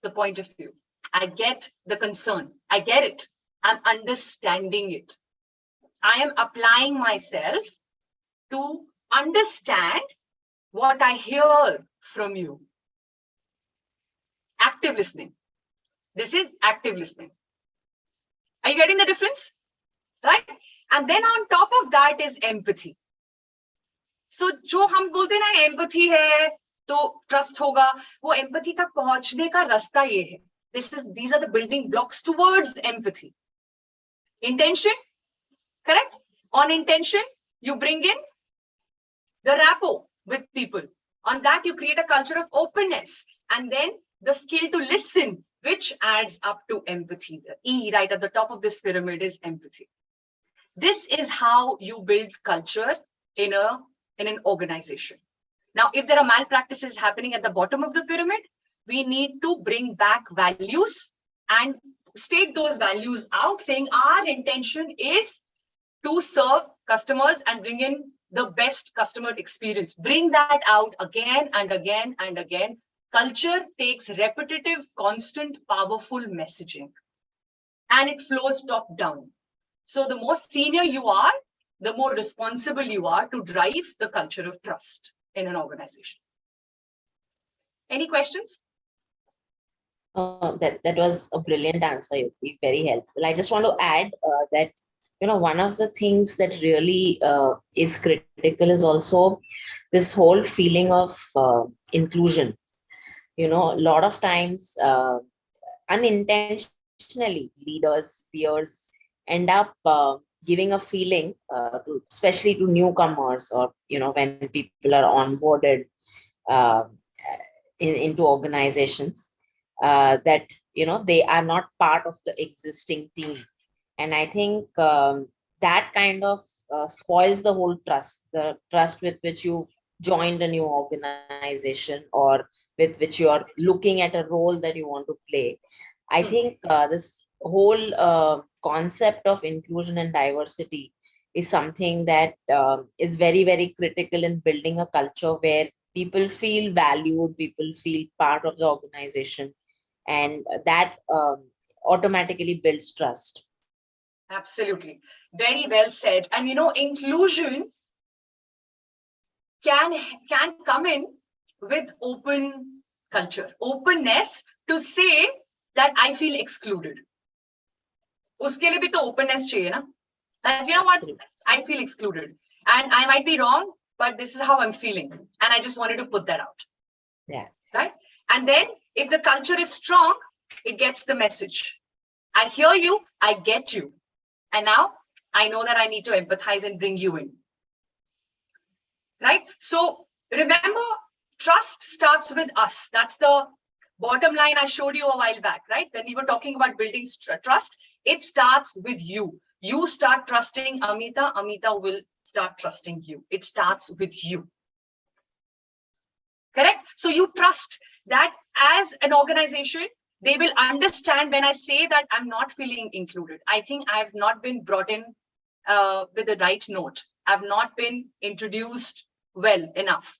the point of view. I get the concern. I get it. I'm understanding it. I am applying myself to understand what I hear from you. Active listening. This is active listening. Are you getting the difference? Right? And then on top of that is empathy. So जो हम बोलते ना empathy है तो trust होगा, वो empathy तक पहुंचने का रास्ता ये है. These are the building blocks towards empathy. Intention, correct? On intention, you bring in the rapport with people. On that, you create a culture of openness, and then the skill to listen, which adds up to empathy. The E right at the top of this pyramid is empathy. This is how you build culture in an organization. Now, if there are malpractices happening at the bottom of the pyramid, we need to bring back values and state those values out, saying our intention is to serve customers and bring in the best customer experience. Bring that out again and again and again. Culture takes repetitive, constant, powerful messaging, and it flows top down. So the more senior you are, the more responsible you are to drive the culture of trust in an organization. Any questions? That was a brilliant answer, Yukti. Very helpful. I just want to add that one of the things that really is critical is also this whole feeling of inclusion. A lot of times, unintentionally, leaders, peers end up giving a feeling, especially to newcomers, or when people are onboarded uh, into organizations, that they are not part of the existing team. And I think that kind of spoils the whole trust, the trust with which you've joined a new organization, or with which you are looking at a role that you want to play. I think this whole concept of inclusion and diversity is something that is very, very critical in building a culture where people feel valued, people feel part of the organization, and that automatically builds trust. Absolutely. Very well said. And inclusion can come in with open culture, openness to say that I feel excluded. Uske liye bhi to openness chahiye na? That what? I feel excluded. And I might be wrong, but this is how I'm feeling. And I just wanted to put that out. Yeah. Right? And then if the culture is strong, it gets the message. I hear you, I get you. And now I know that I need to empathize and bring you in. Right? So remember, trust starts with us. That's the bottom line I showed you a while back, right? When we were talking about building trust, it starts with you. You start trusting Amita, Amita will start trusting you. It starts with you. Correct? So you trust that as an organization, they will understand when I say that I'm not feeling included. I think I've not been brought in with the right note. I've not been introduced well enough,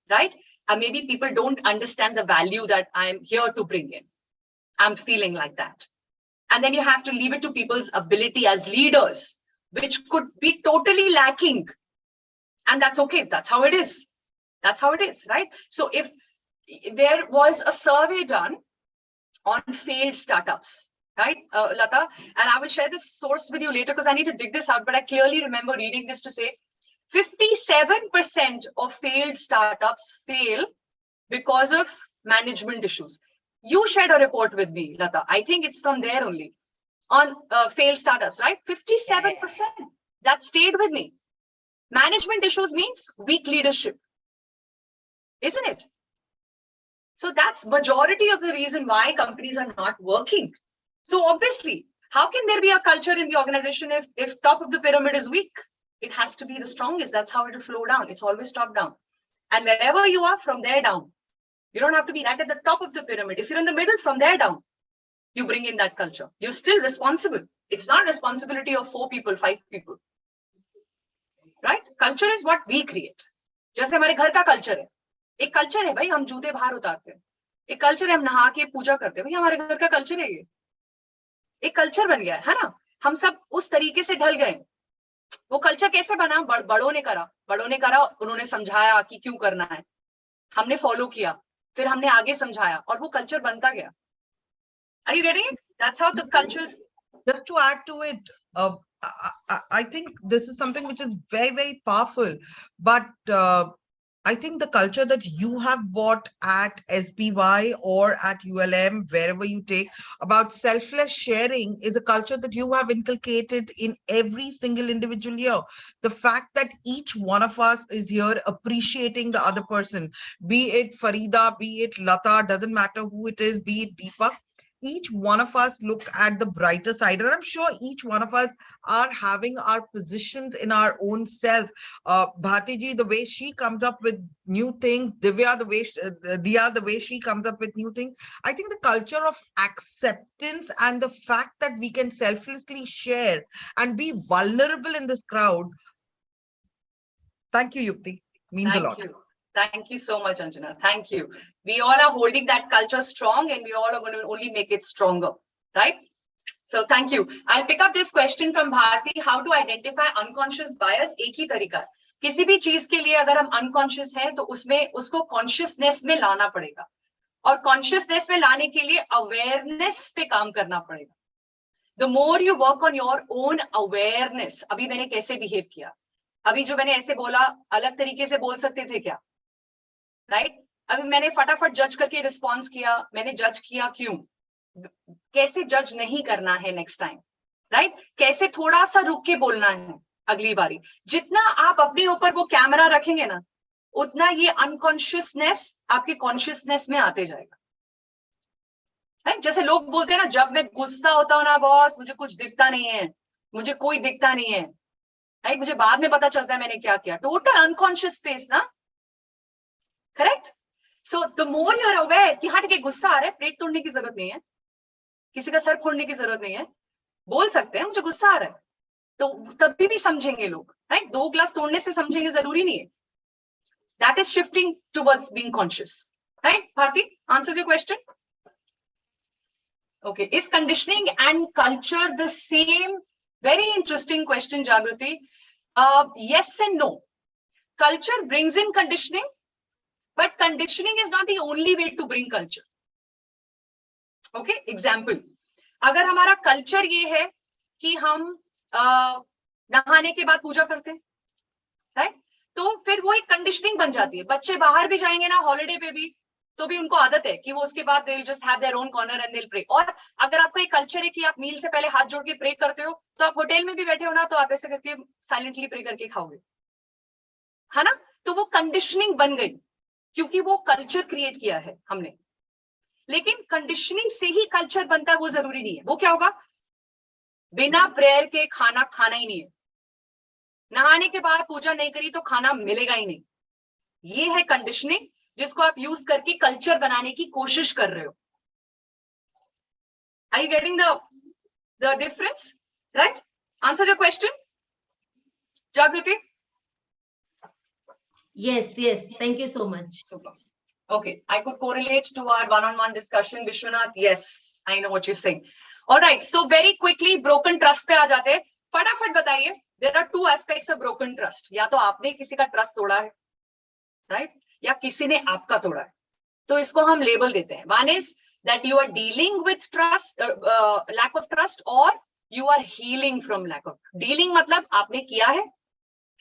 right? And maybe people don't understand the value that I'm here to bring in. I'm feeling like that. And then you have to leave it to people's ability as leaders, which could be totally lacking. And that's okay. That's how it is. That's how it is, right? So if there was a survey done on failed startups, right, Lata, and I will share this source with you later because I need to dig this out, but I clearly remember reading this to say 57% of failed startups fail because of management issues. You shared a report with me, Lata. I think it's from there only on failed startups, right? 57%. That stayed with me. Management issues means weak leadership, isn't it? So that's majority of the reason why companies are not working. So obviously, how can there be a culture in the organization if top of the pyramid is weak? It has to be the strongest. That's how it will flow down. It's always top down. And wherever you are, from there down. You don't have to be right at the top of the pyramid. If you're in the middle, from there down, you bring in that culture. You're still responsible. It's not responsibility of 4 people, 5 people. Right? Culture is what we create. जैसे हमारे घर का culture है. एक culture है भाई, हम जूते बाहर उतारते हैं. एक culture है हम नहा के पूजा करते हैं. भाई हमारे घर का culture है ये. एक culture बन गया है ना? हम सब उस तरीके से ढल गए. वो culture कैसे बना? बड़ों ने करा, उन्होंने समझाया कि क्यों करना है. हमने follow किया. फिर हमने आगे समझाया और वो culture बनता गया. Are you getting it? That's how the culture. Just to add to it, I think this is something which is very, very powerful. But I think the culture that you have bought at SBY or at ULM, wherever you take, about selfless sharing is a culture that you have inculcated in every single individual here. The fact that each one of us is here appreciating the other person, be it Farida, be it Lata, doesn't matter who it is, be it Deepak. Each one of us look at the brighter side, and I'm sure each one of us are having our positions in our own self. Bharti ji, the way she comes up with new things, Divya, the way she comes up with new things. I think the culture of acceptance and the fact that we can selflessly share and be vulnerable in this crowd. Thank you, Yukti. Means a lot. Thank you so much, Anjana. Thank you. We all are holding that culture strong and we all are going to only make it stronger, right? So thank you. I'll pick up this question from Bharti. How to identify unconscious bias? एक ही तरीका. किसी भी चीज के लिए अगर हम unconscious हैं तो उसमें उसको कॉन्शियसनेस में लाना पड़ेगा, और कॉन्शियसनेस में लाने के लिए अवेयरनेस पे काम करना पड़ेगा. The more you work on your own awareness. अभी मैंने कैसे बिहेव किया, अभी जो मैंने ऐसे बोला अलग तरीके से बोल सकते थे क्या, राइट? अभी मैंने फटाफट जज करके रिस्पॉन्स किया, मैंने जज किया क्यों? कैसे जज नहीं करना है नेक्स्ट टाइम, राइट? कैसे थोड़ा सा रुक के बोलना है अगली बारी. जितना आप अपने ऊपर वो कैमरा रखेंगे ना, उतना ये अनकॉन्शियसनेस आपके कॉन्शियसनेस में आते जाएगा. है जैसे लोग बोलते हैं ना, जब मैं गुस्सा होता हूँ ना बॉस, मुझे कुछ दिखता नहीं है, मुझे कोई दिखता नहीं है, राइट? मुझे बाद में पता चलता है मैंने क्या किया. टोटल अनकॉन्शियस स्पेस ना, correct? So the more you are aware कि हाँ ठीक है गुस्सा आ रहा है, प्लेट तोड़ने की जरूरत नहीं है, किसी का सर फोड़ने की जरूरत नहीं है, बोल सकते हैं मुझे गुस्सा आ रहा है, तो तभी भी समझेंगे लोग, राइट? 2 ग्लास तोड़ने से समझेंगे जरूरी नहीं है. That is shifting towards being conscious, right? Bharti, answers your question. Okay, is conditioning and culture the same? Very interesting question, Jagriti. Yes and no. Culture brings in conditioning, but conditioning is not the only way to bring culture. Okay, example. अगर हमारा culture ये है कि हम नहाने के बाद पूजा करते हैं, right? तो फिर वो एक conditioning बन जाती है. बच्चे बाहर भी जाएंगे ना हॉलिडे पे भी, तो भी उनको आदत है कि वो उसके बाद they'll just have their own corner and they'll pray. और अगर आपको एक कल्चर है कि आप मील से पहले हाथ जोड़ के प्रे करते हो, तो आप होटल में भी बैठे हो ना, तो आप ऐसे करके साइलेंटली प्रे करके खाओगे, है ना? तो वो कंडीशनिंग बन गई क्योंकि वो कल्चर क्रिएट किया है हमने. लेकिन कंडीशनिंग से ही कल्चर बनता है वो जरूरी नहीं है. वो क्या होगा, बिना प्रेयर के खाना खाना ही नहीं है, नहाने के बाद पूजा नहीं करी तो खाना मिलेगा ही नहीं. ये है कंडीशनिंग जिसको आप यूज करके कल्चर बनाने की कोशिश कर रहे हो. Are you getting the difference? Right? Answer your question, Jagriti. Yes, yes. Thank you so much. Super. Okay, I could correlate to our one-on-one discussion, Vishwanath. Yes, I know what you're saying. All right, so very quickly broken trust पे आ जाते हैं. फटाफट बताइए. There are 2 aspects of broken trust. या तो आपने किसी का ट्रस्ट तोड़ा है, right? या किसी ने आपका तोड़ा है, तो इसको हम लेबल देते हैं. One is that you are dealing with trust, lack of trust, or you are healing from lack of. Dealing मतलब आपने किया है,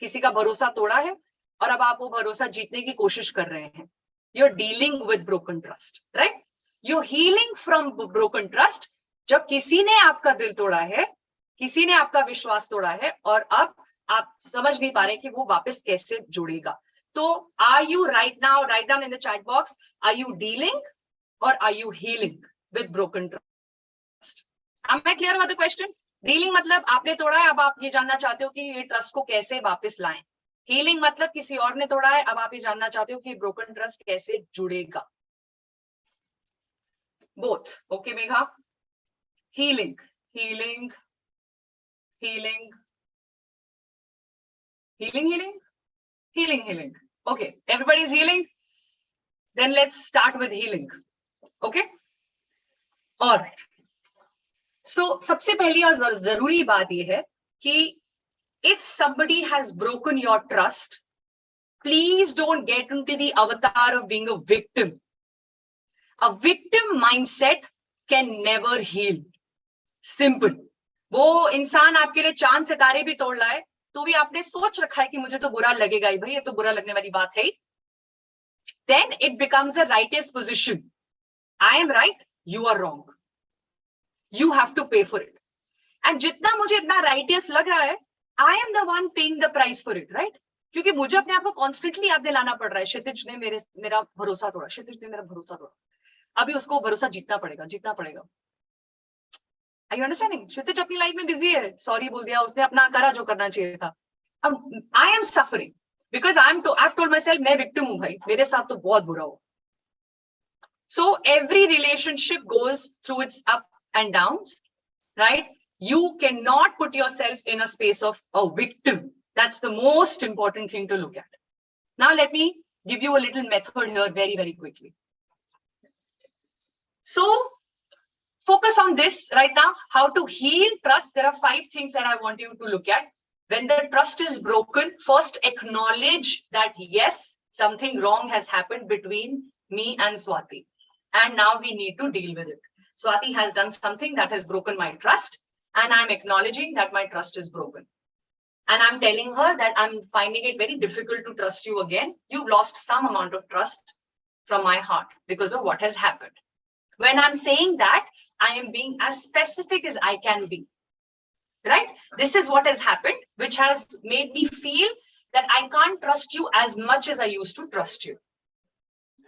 किसी का भरोसा तोड़ा है, और अब आप वो भरोसा जीतने की कोशिश कर रहे हैं. You're dealing with broken trust, right? You're healing from broken trust. जब किसी ने आपका दिल तोड़ा है, किसी ने आपका विश्वास तोड़ा है, और अब आप समझ नहीं पा रहे कि वो वापस कैसे जुड़ेगा. So, are you right now, write down in the chat box, are you dealing or are you healing with broken trust? Am I clear about the question? Dealing मतलब आपने तोड़ा है, अब आप ये जानना चाहते हो कि ये ट्रस्ट को कैसे वापस लाएं. Healing मतलब किसी और ने तोड़ा है, अब आप ये जानना चाहते हो कि broken trust कैसे जुड़ेगा. Both. Okay, Megha? Healing, healing, healing, healing, healing, healing, healing. Okay, everybody's healing. Then let's start with healing. Okay. All right. So सबसे पहली और जरूरी बात ये है कि if somebody has broken your trust, please don't get into the avatar of being a victim. A victim mindset can never heal. Simple. वो इंसान आपके लिए चांद सितारे भी तोड़ लाए, तो भी आपने सोच रखा है कि मुझे तो बुरा लगेगा ही, भाई ये तो बुरा लगने वाली बात है. Then it becomes a righteous position. I am right, you are wrong. You have to pay for it. And जितना मुझे इतना righteous लग रहा है, I am the one paying the price for it, right? क्योंकि मुझे अपने आप को constantly याद दिलाना पड़ रहा है, क्षितिज ने मेरा भरोसा तोड़ा, क्षितिज ने मेरा भरोसा तोड़ा. अभी उसको भरोसा जीतना पड़ेगा, जीतना पड़ेगा. Are you understanding? क्षितिज अपनी लाइफ में बिजी है, सॉरी बोल दिया, उसने अपना करा जो करना चाहिए था. I am suffering because I've told myself मैं victim हूँ भाई, मेरे साथ तो बहुत बुरा हो. So every relationship goes through its up and downs, right? You cannot put yourself in a space of a victim. That's the most important thing to look at. Now let me give you a little method here very, very quickly. So focus on this right now, how to heal trust. There are 5 things that I want you to look at When the trust is broken, first acknowledge that yes, something wrong has happened between me and Swati. And now we need to deal with it. Swati has done something that has broken my trust, and I'm acknowledging that my trust is broken. And I'm telling her that I'm finding it very difficult to trust you again. You've lost some amount of trust from my heart because of what has happened. When I'm saying that, I am being as specific as I can be. Right? This is what has happened, which has made me feel that I can't trust you as much as I used to trust you.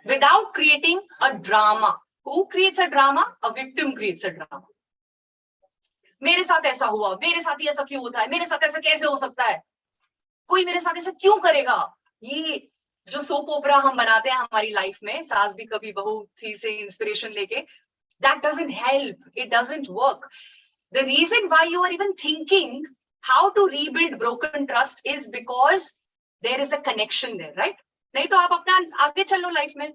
Without creating a drama. Who creates a drama? A victim creates a drama. मेरे साथ ऐसा हुआ, मेरे साथ ही ऐसा क्यों होता है, मेरे साथ ऐसा कैसे हो सकता है, कोई मेरे साथ ऐसा क्यों करेगा? ये जो सोप ओपरा हम बनाते हैं हमारी लाइफ में, सास भी कभी बहू थी से इंस्पिरेशन लेके, that doesn't help. It doesn't work. The reason why you are even thinking how to rebuild broken trust is because there is a connection there, right? नहीं तो आप अपना आगे चलो लाइफ में.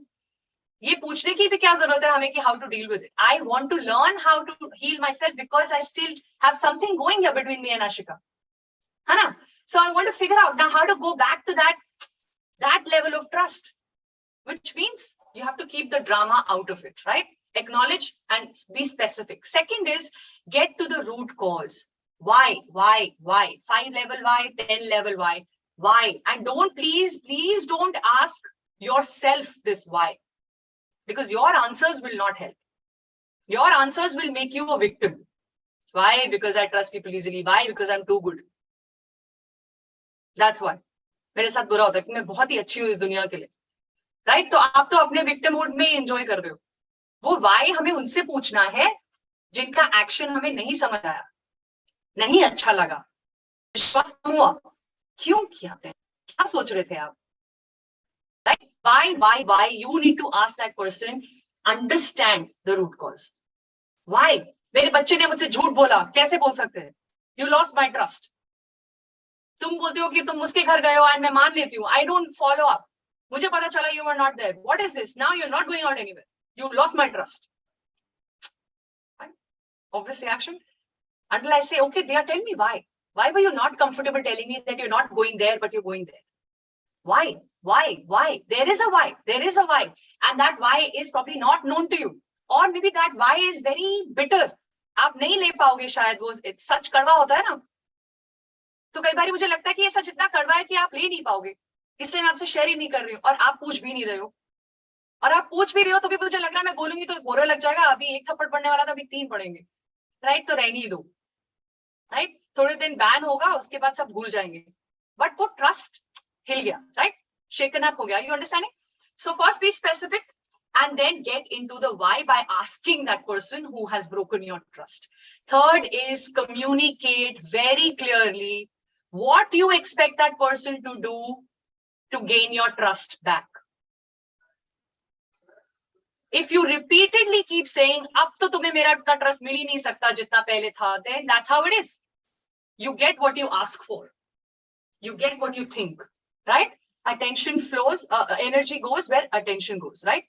ये पूछने की भी क्या जरूरत है हमें कि how to deal with it. I want to learn how to heal myself because I still have something going here between me and Ashika. है ना? So I want to figure out now how to go back to that level of trust, which means you have to keep the drama out of it, right? Acknowledge and be specific. Second is get to the root cause. Why? 5 level why, 10 level why? Why? And don't please don't ask yourself this why. Because your answers will not help. Your answers will make you a victim. Why? Because I trust people easily. Why? Because I'm too good. That's why. मेरे साथ बुरा होता है कि मैं बहुत ही अच्छी हूँ इस दुनिया के लिए. Right? तो आप तो अपने victimhood में enjoy कर रहे हो. वो why हमें उनसे पूछना है जिनका action हमें नहीं समझ आया, नहीं अच्छा लगा, विश्वास हुआ. क्यों किया आपने? क्या सोच रहे थे आप? Right? Why? You need to ask that person, understand the root cause. Why? मेरे बच्चे ने मुझसे झूठ बोला, कैसे बोल सकते हैं? You lost my trust. तुम बोलते हो कि तुम उसके घर गए हो and मैं मान लेती हूँ. I don't follow up. मुझे पता चला you were not there. What is this? Now you're not going out anywhere. You lost my trust. Right? Obvious reaction. Until I say, okay, dear, tell me why. Why were you not comfortable telling me that you're not going there, but you're going there? Why? There is a why. There is a why. And that why is probably not known to you. Or maybe that why is very bitter. आप नहीं ले पाओगे शायद वो सच कड़वा होता है ना. तो कई बार मुझे लगता है कि ये सच इतना कड़वा है कि आप ले नहीं पाओगे. इसलिए मैं आपसे शेयर ही नहीं कर रही हूँ और आप पूछ भी नहीं रहे हो. और आप पूछ भी रहे हो तो भी मुझे लग रहा है मैं बोलूंगी तो बुरा लग जाएगा. अभी एक थप्पड़ पड़ने वाला था, अभी 3 पड़ेंगे. राइट? तो रहने ही दो. राइट? थोड़े दिन बैन होगा, उसके बाद सब भूल जाएंगे. बट वो ट्रस्ट हिल गया. राइट? Shaken up हो गया. You understanding? So first be specific and then get into the why by asking that person who has broken your trust. Third is communicate very clearly what you expect that person to do to gain your trust back. If you repeatedly keep saying, अब तो तुम्हें मेरा trust मिल ही नहीं सकता जितना पहले था, then that's how it is. You get what you ask for. You get what you think, right? Attention flows, energy goes where attention goes, right?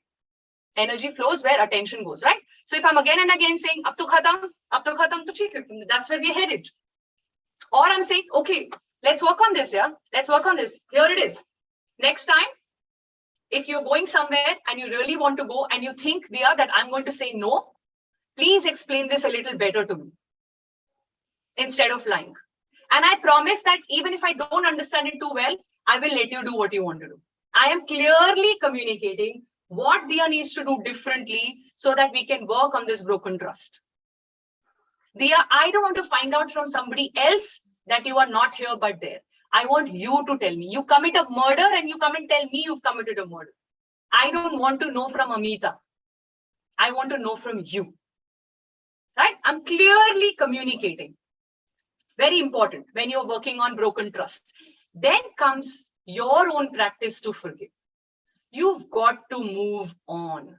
Energy flows where attention goes, right? So if I'm again and again saying, ab to khatam, to theek hai, that's where we're headed. Or I'm saying, okay, let's work on this, yeah? Let's work on this. Here it is. Next time, if you're going somewhere and you really want to go and you think, Diya, that I'm going to say no, please explain this a little better to me instead of lying. And I promise that even if I don't understand it too well, I will let you do what you want to do. I am clearly communicating what Diya needs to do differently so that we can work on this broken trust. Diya, I don't want to find out from somebody else that you are not here but there. I want you to tell me. You commit a murder and you come and tell me you've committed a murder. I don't want to know from Amita. I want to know from you. Right? I'm clearly communicating. Very important when you're working on broken trust. Then comes your own practice to forgive. You've got to move on.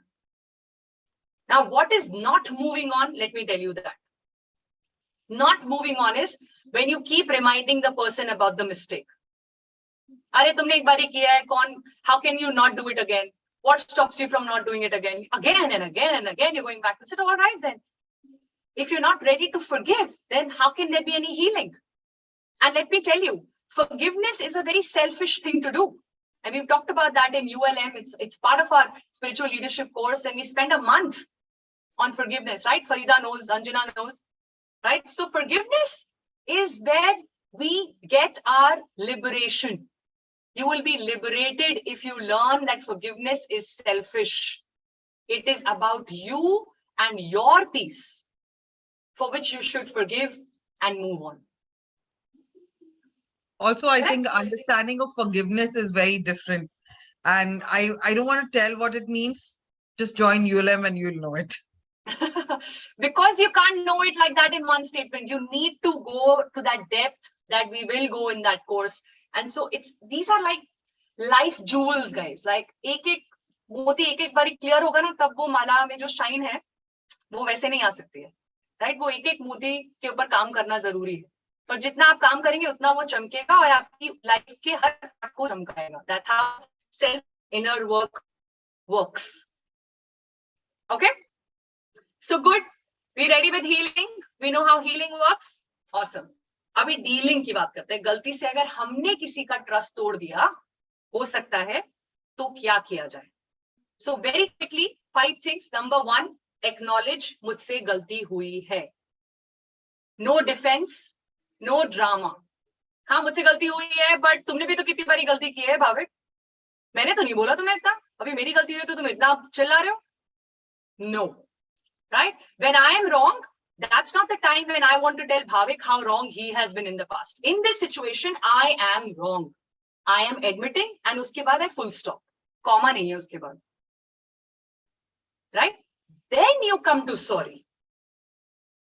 Now, what is not moving on? Let me tell you that. Not moving on is when you keep reminding the person about the mistake. Arey, tumne ek baari kiya hai, how can you not do it again? What stops you from not doing it again? Again and again and again, you're going back to say, all right then. If you're not ready to forgive, then how can there be any healing? And let me tell you, forgiveness is a very selfish thing to do. And we've talked about that in ULM. It's part of our spiritual leadership course, and we spend a month on forgiveness, right? Farida knows, Anjana knows, right? So forgiveness is where we get our liberation. You will be liberated if you learn that forgiveness is selfish. It is about you and your peace, for which you should forgive and move on. Also, I think understanding of forgiveness is very different. And I don't want to tell what it means. Just join ULM and you'll know it. Because you can't know it like that in one statement. You need to go to that depth that we will go in that course. And so these are like life jewels, guys. Like एक मोती एक बारी clear होगा ना, तब वो माला में जो shine है, वो वैसे नहीं आ सकती है. Right? वो एक मोती के ऊपर काम करना जरूरी है. तो जितना आप काम करेंगे उतना वो चमकेगा और आपकी लाइफ के हर पार्ट को चमकाएगा. That's how self inner work works. Okay? So good. We ready with healing? We know how healing works? Awesome. अभी डीलिंग की बात करते हैं. गलती से अगर हमने किसी का ट्रस्ट तोड़ दिया, हो सकता है, तो क्या किया जाए? So very quickly, 5 things. Number 1, acknowledge मुझसे गलती हुई है. No defense, no drama. हाँ, मुझसे गलती हुई है, but तुमने भी तो कितनी बारी गलती की है, भाविक. मैंने तो नहीं बोला तुम्हें इतना. अभी मेरी गलती हुई तो तुम इतना चिल्ला रहे हो? No. Right? When I am wrong, that's not the time when I want to tell Bhavik how wrong he has been in the past. In this situation, I am wrong. I am admitting, and uske baad hai full stop. Comma nahi hai uske baad. Right? Then you come to sorry.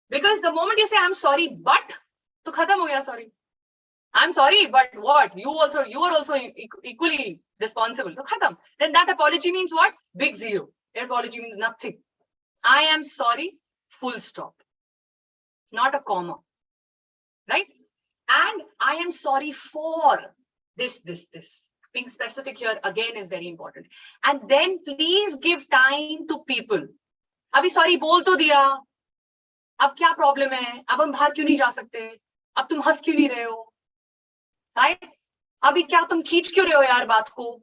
Because the moment you say, I'm sorry, but, to khatam ho gaya sorry. I'm sorry, but what? You are also equally responsible. To khatam. Then that apology means what? Big zero. That apology means nothing. I am sorry, full stop. Not a comma. Right? And I am sorry for this. Being specific here again is very important. And then please give time to people. Abhi sorry bol to diya. Ab kya problem hai? Ab hum bahar kyun nahi ja sakte? Ab tum has kyun nahi rahe ho? Right? Abhi kya tum खींच क्यों रहे हो यार बात को?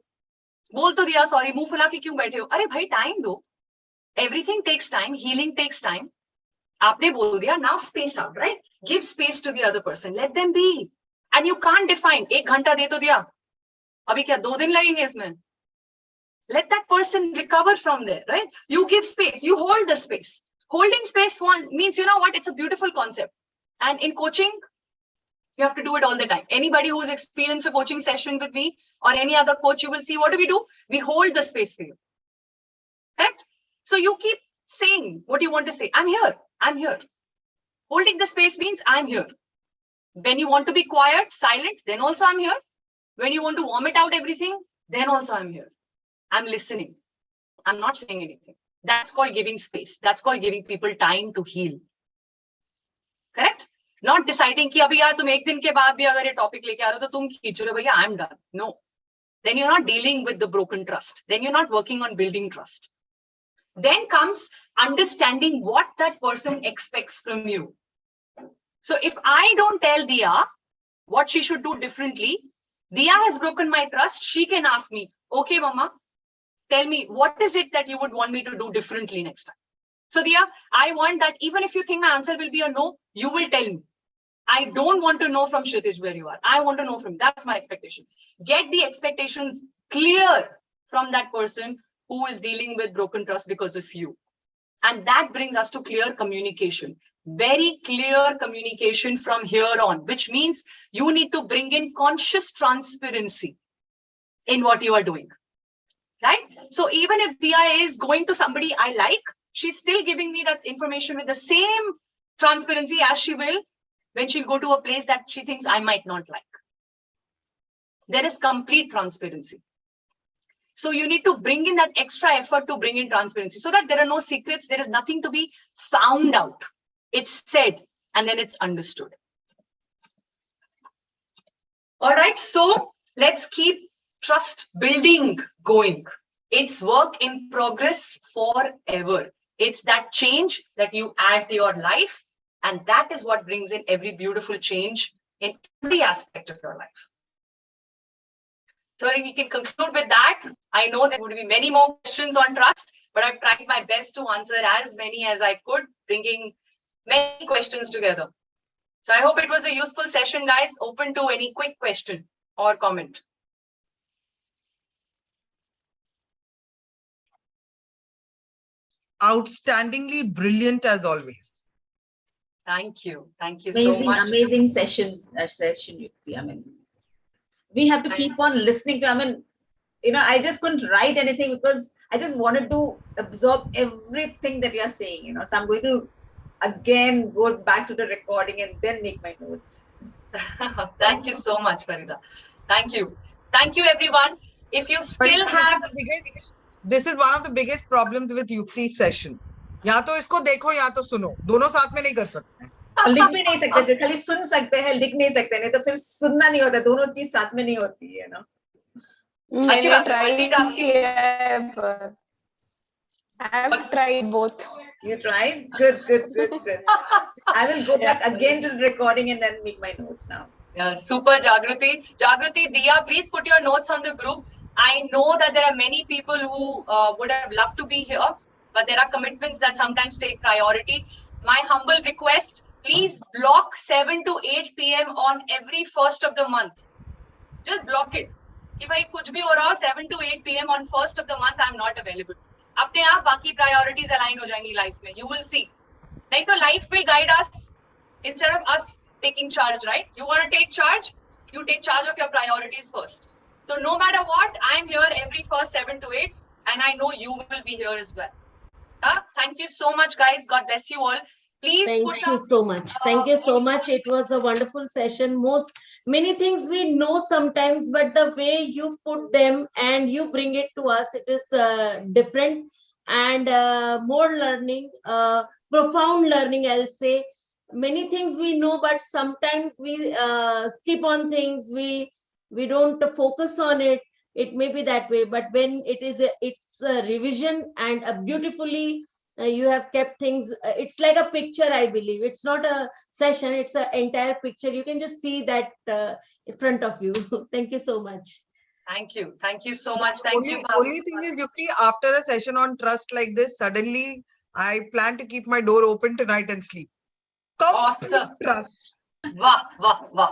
बोल तो दिया sorry, मुंह फुला के क्यों बैठे हो? अरे भाई time दो. Everything takes time. Healing takes time. आपने बोल दिया, now space out, right? Give space to the other person. Let them be. And you can't define. 1 घंटा दे तो दिया. अभी क्या 2 दिन लगेंगे इसमें? Let that person recover from there, right? You give space. You hold the space. Holding space means, you know what? It's a beautiful concept. And in coaching, you have to do it all the time. Anybody who's experienced a coaching session with me or any other coach, you will see what do? We hold the space for you. Correct? So you keep saying what you want to say. I'm here. I'm here. Holding the space means I'm here. When you want to be quiet, silent, then also I'm here. When you want to vomit out everything, then also I'm here. I'm listening. I'm not saying anything. That's called giving space. That's called giving people time to heal. Correct? Not deciding कि अभी यार तुम एक दिन के बाद भी अगर ये topic लेके आ रहे हो तो तुम खींच रहे हो भैया, I'm done. No. Then you're not dealing with the broken trust. Then you're not working on building trust. Then comes understanding what that person expects from you. So if I don't tell Diya what she should do differently, Diya has broken my trust. She can ask me, okay, Mama, tell me, what is it that you would want me to do differently next time? So Diya, I want that even if you think my answer will be a no, you will tell me. I don't want to know from Kshitij where you are. I want to know from, that's my expectation. Get the expectations clear from that person who is dealing with broken trust because of you. And that brings us to clear communication. Very clear communication from here on, which means you need to bring in conscious transparency in what you are doing. Right? So even if Diya is going to somebody I like, she's still giving me that information with the same transparency as she will when she'll go to a place that she thinks I might not like. There is complete transparency. So you need to bring in that extra effort to bring in transparency so that there are no secrets. There is nothing to be found out. It's said and then it's understood. All right. So let's keep trust building going. It's work in progress forever. It's that change that you add to your life. And that is what brings in every beautiful change in every aspect of your life. So we can conclude with that. I know there would be many more questions on trust, but I've tried my best to answer as many as I could, bringing many questions together. So I hope it was a useful session, guys. Open to any quick question or comment. Outstandingly brilliant as always. Thank you. Thank you Amazing, so much. amazing session, Yukti. I mean, we have to keep on listening to, I mean, you know, I just couldn't write anything because I just wanted to absorb everything that you are saying, you know. So I'm going to again go back to the recording and then make my notes. Thank you so much, Farida. Thank you. Thank you, everyone. If you still have... This is one of the biggest problems with Yukti's session. या तो इसको देखो या तो सुनो, दोनों साथ में नहीं कर सकते। लिख भी नहीं सकते, फिर खाली सुन सकते हैं, लिख नहीं सकते, नहीं तो फिर सुनना नहीं होता, दोनों चीज साथ में नहीं होती है ना। मैंने ट्राई किया है, पर I have tried both. You tried? Good, good, good, good. I will go back again to the recording and then make my notes now. Yeah, super, Jagruti. Jagruti, Diya, please put your notes on the group. I know that there are many people who would have loved to be here, but there are commitments that sometimes take priority. My humble request, please block 7 to 8 p.m. on every first of the month. Just block it. If I kuch bhi ho raha ho, 7 to 8 p.m. on first of the month, I'm not available. अपने आप बाकी priorities align हो जाएंगी life में. You will see. नहीं तो life will guide us instead of us taking charge, right? You want to take charge? You take charge of your priorities first. So no matter what, I'm here every first 7 to 8, and I know you will be here as well. Thank you so much, guys. God bless you all. Please thank you so much. Thank you so much. It was a wonderful session. Many things we know sometimes, but the way you put them and you bring it to us, it is different and more learning, profound learning, I'll say. Many things we know, but sometimes we skip on things. We don't focus on it. It may be that way, but when it's a revision and a beautifully you have kept things, it's like a picture, I believe. It's not a session, it's an entire picture. You can just see that in front of you. Thank you so much. Thank you. Thank you so much. Thank you. Only thing is, Yukti, after a session on trust like this, suddenly I plan to keep my door open tonight and sleep. Awesome. Trust. Wah, wah, wah.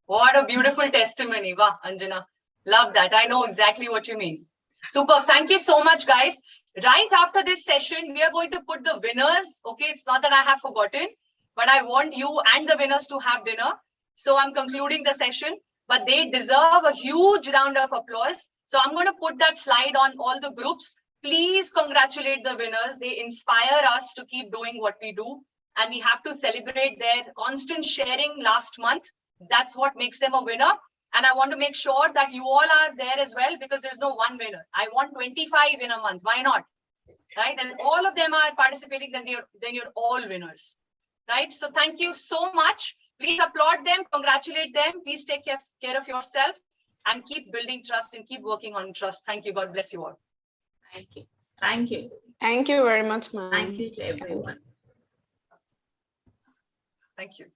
What a beautiful testimony. Wah, Anjana. Love that. I know exactly what you mean. Super. Thank you so much, guys. Right after this session, we are going to put the winners. Okay, it's not that I have forgotten, but I want you and the winners to have dinner. So I'm concluding the session, but they deserve a huge round of applause. So I'm going to put that slide on all the groups. Please congratulate the winners. They inspire us to keep doing what we do. And we have to celebrate their constant sharing last month. That's what makes them a winner. And I want to make sure that you all are there as well, because there's no one winner. I want 25 in a month. Why not? Right? And all of them are participating, then you're all winners. Right? So thank you so much. Please applaud them, congratulate them. Please take care of yourself and keep building trust and keep working on trust. Thank you. God bless you all. Thank you. Thank you. Thank you very much, ma'am. Thank you to everyone. Thank you.